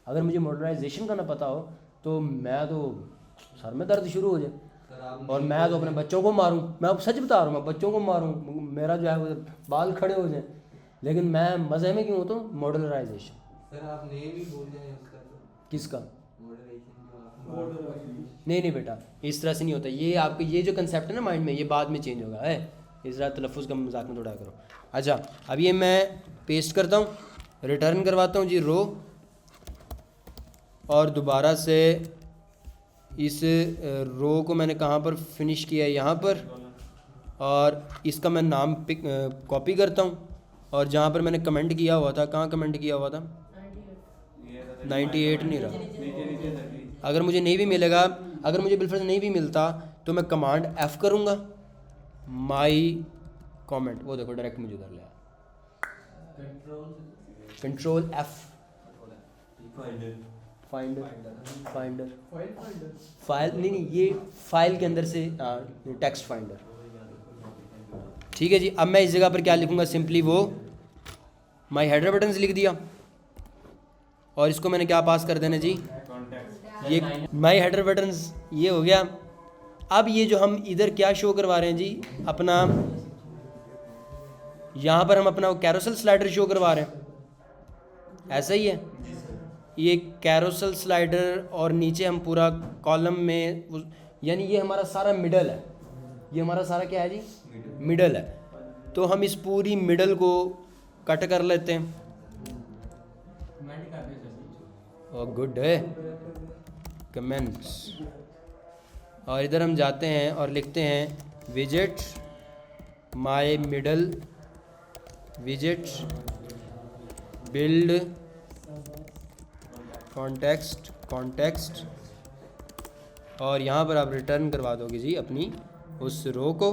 अगर मुझे मॉड्यूलराइजेशन का ना पता हो तो मैं तो सर में दर्द शुरू हो जाए और मैं तो अपने बच्चों को मारूं। मैं अब सच बता रहा हूँ, मैं बच्चों को मारूं, मेरा जो है वो बाल खड़े हो जाए, लेकिन मैं मज़े में क्यों होता हूँ? मॉड्यूलराइजेशन। सर आप नेम ही भूल जाएं उसका तो। किसका? मॉडरेशन। नहीं बेटा, इस तरह से नहीं होता। ये आपके ये जो कंसेप्ट है ना माइंड में, ये बाद में चेंज होगा है। इस तरह तलफ़ुज़ का मजाक में थोड़ा करो। अच्छा, अब ये मैं पेस्ट करता हूँ, रिटर्न करवाता हूँ जी रो, और दोबारा से इस रो को मैंने कहाँ पर फिनिश किया है? यहाँ पर। और इसका मैं नाम कॉपी करता हूँ और जहाँ पर मैंने कमेंट किया हुआ था, कहाँ कमेंट किया हुआ था? 98 नहीं रहा। अगर मुझे नहीं भी मिलेगा, अगर मुझे बिलफर्ज नहीं भी मिलता तो मैं कमांड F करूँगा, माई कमेंट, वो देखो डायरेक्ट मुझे उधर ले आया। कंट्रोल F, फाइंडर फाइल नहीं, ये फाइल के अंदर से टेक्स्ट फाइंडर। ठीक है जी। अब मैं इस जगह पर क्या लिखूँगा? सिंपली वो माई हेडर बटन्स लिख दिया और इसको मैंने क्या पास कर देना जी? ये माई हेडर बटन्स ये हो गया। अब ये जो हम इधर क्या शो करवा रहे हैं जी, अपना यहाँ पर हम अपना कैरोसेल स्लाइडर शो करवा रहे हैं, ऐसा ही है। ये कैरोसेल स्लाइडर और नीचे हम पूरा कॉलम में, यानी ये हमारा सारा मिडल है। ये हमारा सारा क्या है जी? मिडल है। तो हम इस पूरी मिडल को कट कर लेते हैं। और गुड है कमेंट्स। और इधर हम जाते हैं और लिखते हैं विजेट माय मिडल विजेट बिल्ड कॉन्टेक्स्ट और यहाँ पर आप रिटर्न करवा दोगे जी अपनी उस रो को।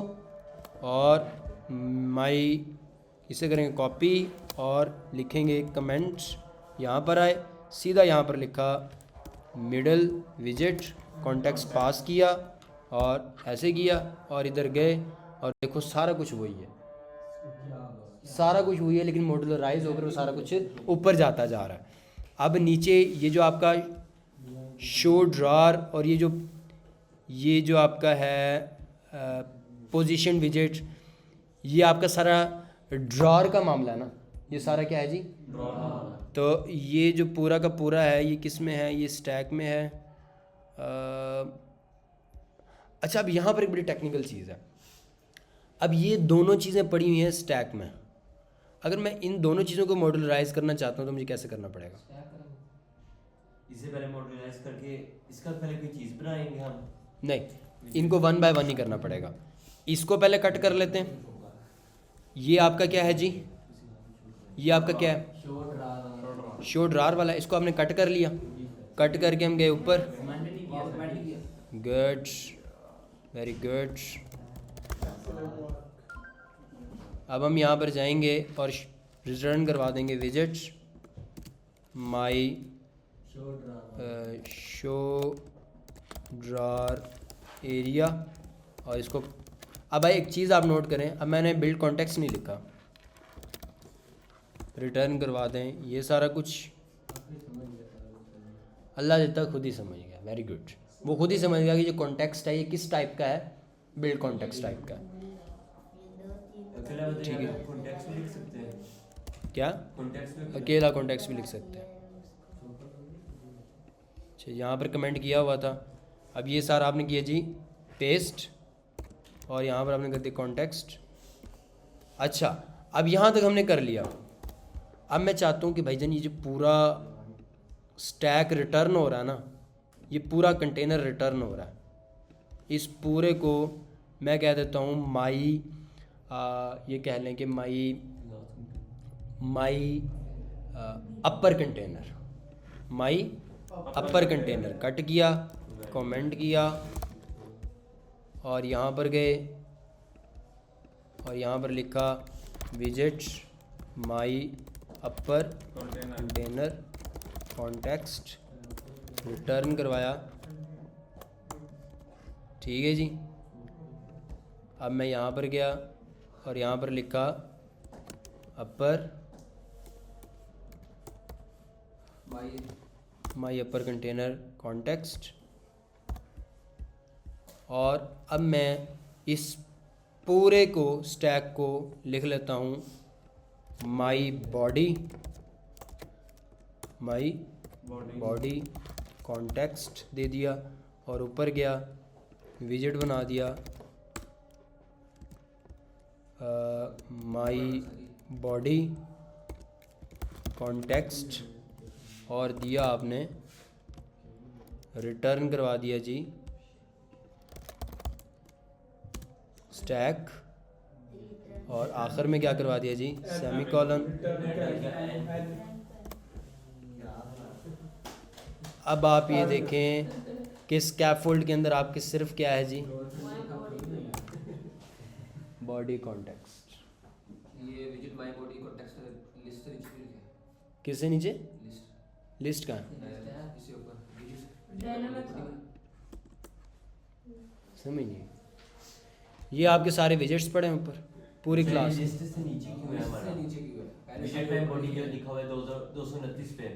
और माई इसे करेंगे कॉपी और लिखेंगे कमेंट्स, यहाँ पर आए, सीधा यहाँ पर लिखा मिडल विजेट कॉन्टेक्स्ट पास किया और ऐसे किया और इधर गए और देखो सारा कुछ वही है, सारा कुछ वही है, लेकिन मॉड्यूलराइज होकर वो सारा कुछ ऊपर जाता जा रहा है। अब नीचे ये जो आपका शो ड्रॉर और ये जो आपका है पोजीशन विजेट, ये आपका सारा ड्रॉर का मामला है ना। ये सारा क्या है जी? तो ये जो पूरा का पूरा है ये किस में है? ये स्टैक में है। अच्छा, अब यहाँ पर एक बड़ी टेक्निकल चीज़ है। अब ये दोनों चीज़ें पड़ी हुई हैं स्टैक में। अगर मैं इन दोनों चीज़ों को मॉड्यूलराइज करना चाहता हूँ तो मुझे कैसे करना पड़ेगा? इससे पहले मॉड्यूलराइज करके इसका पहले कोई चीज़ बनाएंगे हम? नहीं, इनको 1 बाय 1 ही करना पड़ेगा। इसको पहले कट कर लेते हैं। ये आपका क्या है जी? ये आपका क्या है? शो ड्रॉर वाला। इसको आपने कट कर लिया, कट करके हम गए ऊपर। Good, very good. अब हम यहाँ पर जाएंगे और रिटर्न करवा देंगे विजेट माई शो ड्रॉर एरिया। और इसको अब भाई एक चीज़ आप नोट करें, अब मैंने बिल्ड कॉन्टेक्स्ट नहीं लिखा, रिटर्न करवा दें ये सारा कुछ। अल्लाह देता खुद ही समझ गया, वेरी गुड। वो खुद ही समझ गया कि जो कॉन्टेक्स्ट है ये किस टाइप का है, बिल्ड कॉन्टेक्स्ट टाइप का है। ठीक है, कॉन्टेक्स्ट भी लिख सकते हैं क्या कॉन्टेक्स्ट में अकेला कॉन्टेक्स्ट भी लिख सकते हैं। अच्छा, यहाँ पर कमेंट किया हुआ था। अब ये सारा आपने किया जी पेस्ट, और यहाँ पर आपने कर दिया कॉन्टेक्स्ट। अच्छा, अब यहाँ तक हमने कर लिया। अब मैं चाहता हूँ कि भाईजान ये जो पूरा स्टैक रिटर्न हो रहा है ना, ये पूरा कंटेनर रिटर्न हो रहा है, इस पूरे को मैं कह देता हूँ माई, ये कह लें कि माई अपर कंटेनर, माई अपर कंटेनर। कट किया, कमेंट किया, और यहाँ पर गए और यहाँ पर लिखा विजेट माई अपर कंटेनर कॉन्टेक्स्ट, रिटर्न करवाया। ठीक है जी। अब मैं यहाँ पर गया और यहाँ पर लिखा अपर माई अपर कंटेनर कॉन्टेक्स्ट, और अब मैं इस पूरे को स्टैक को लिख लेता हूँ माई बॉडी कॉन्टेक्स्ट दे दिया, और ऊपर गया विजेट बना दिया माई बॉडी कॉन्टेक्स्ट, और दिया आपने रिटर्न करवा दिया जी स्टैक, और आखिर में क्या करवा दिया जी सेमीकोलन। अब आप ये देखें कि स्कैफोल्ड के अंदर आपके सिर्फ क्या है जी बॉडी कॉन्टेक्स्ट। ये visit my body context list से नीचे भी लिखा है। किससे नीचे? लिस्ट लिस्ट का इससे ऊपर विजिट डायनामिक समझ नहीं। ये आपके सारे विजिट्स पड़े हैं ऊपर पूरी क्लास। लिस्ट से नीचे क्यों है हमारा? नीचे क्यों है? पहले विजिट माय बॉडी जो लिखा हुआ है 229 पे,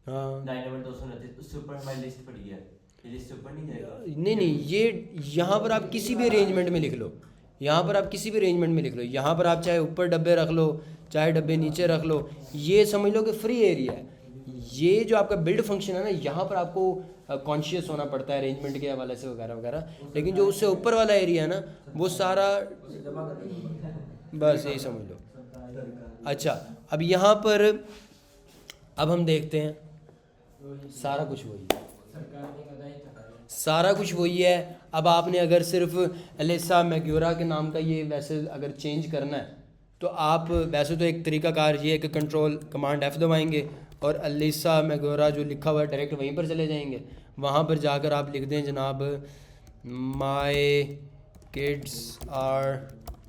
हाँ 9/229, उससे ऊपर हमारी लिस्ट पड़ी है। ये लिस्ट ऊपर नहीं जाएगा? नहीं, ये यहाँ पर आप किसी भी अरेंजमेंट में लिख लो, यहाँ पर आप किसी भी अरेंजमेंट में लिख लो। यहाँ पर आप चाहे ऊपर डब्बे रख लो, चाहे डब्बे नीचे रख लो, ये समझ लो कि फ्री एरिया है। ये जो आपका बिल्ड फंक्शन है ना, यहाँ पर आपको कॉन्शियस होना पड़ता है अरेंजमेंट के हवाले से वगैरह वगैरह, लेकिन जो उससे ऊपर वाला एरिया है ना, वो सारा बस यही समझ लो। अच्छा, अब यहाँ पर अब हम देखते हैं सारा कुछ वही है, सारा कुछ वही है। अब आपने अगर सिर्फ एलिसा मैग्योरा के नाम का ये वैसे अगर चेंज करना है तो आप वैसे तो एक तरीकाकार ये है कि कंट्रोल कमांड F दबाएंगे और एलिसा मैग्योरा जो लिखा हुआ है डायरेक्ट वहीं पर चले जाएंगे। वहाँ पर जाकर आप लिख दें जनाब माय किड्स आर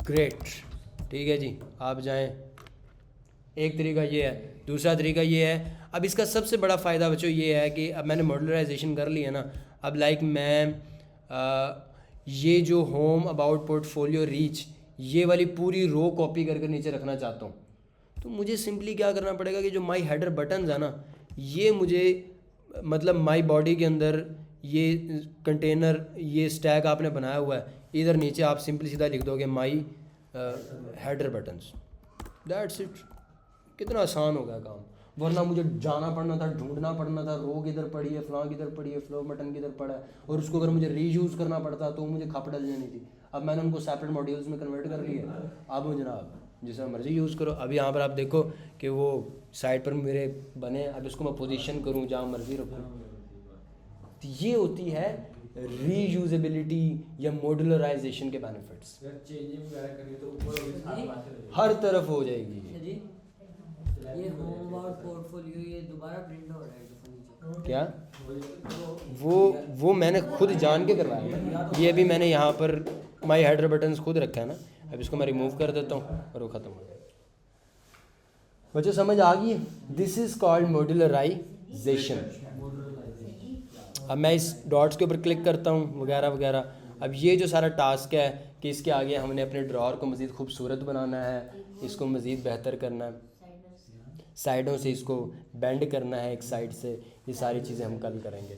ग्रेट। ठीक है जी, आप जाएं। एक तरीका ये है। दूसरा तरीका ये है, अब इसका सबसे बड़ा फ़ायदा बच्चों ये है कि अब मैंने मॉड्यूलराइजेशन कर लिया ना, अब लाइक मैं ये जो होम अबाउट पोर्टफोलियो रीच ये वाली पूरी रो कॉपी करके नीचे रखना चाहता हूँ, तो मुझे सिंपली क्या करना पड़ेगा कि जो माई हेडर बटन्स है ना, ये मुझे मतलब माई बॉडी के अंदर ये कंटेनर ये स्टैक आपने बनाया हुआ है, इधर नीचे आप सिंपली सीधा लिख दोगे माई हेडर बटन्स, दैट्स इट। कितना आसान हो गया काम, वरना मुझे जाना पड़ना था, ढूंढना पड़ना था, रो किधर पड़ी है, फलां किधर पड़ी है, फ्लो बटन किधर पड़ा है, और उसको अगर मुझे रीयूज़ करना पड़ता तो मुझे खप डल जानी थी। अब मैंने उनको सेपरेट मॉड्यूल्स में कन्वर्ट कर लिया, अब जनाब जिस मर्ज़ी यूज़ करो। अब यहाँ पर आप देखो कि वो साइड पर मेरे बने, अब इसको मैं पोजीशन करूँ जहाँ मर्ज़ी रखूँ। तो ये होती है रीयूजेबिलिटी या मॉड्यूलराइजेशन के बेनिफिट्स। हर तरफ हो जाएगी ये होम अबाउट पोर्टफोलियो ये दोबारा प्रिंट हो रहा है तो नीचे क्या वो मैंने खुद जान के करवाया ना। ये अभी मैंने यहाँ पर माई हेडर बटन्स खुद रखा है ना, अब इसको मैं रिमूव कर देता हूँ और वो ख़त्म हो जाएगा। बच्चों समझ आ गई? This is called modularisation. अब मैं इस डॉट्स के ऊपर क्लिक करता हूँ वगैरह वगैरह। अब ये जो सारा टास्क है कि इसके आगे हमने अपने ड्रॉअर को मज़ीद खूबसूरत बनाना है, इसको मज़ीद बेहतर करना है। साइडों से इसको बेंड करना है एक साइड से, ये सारी चीज़ें हम कल करेंगे।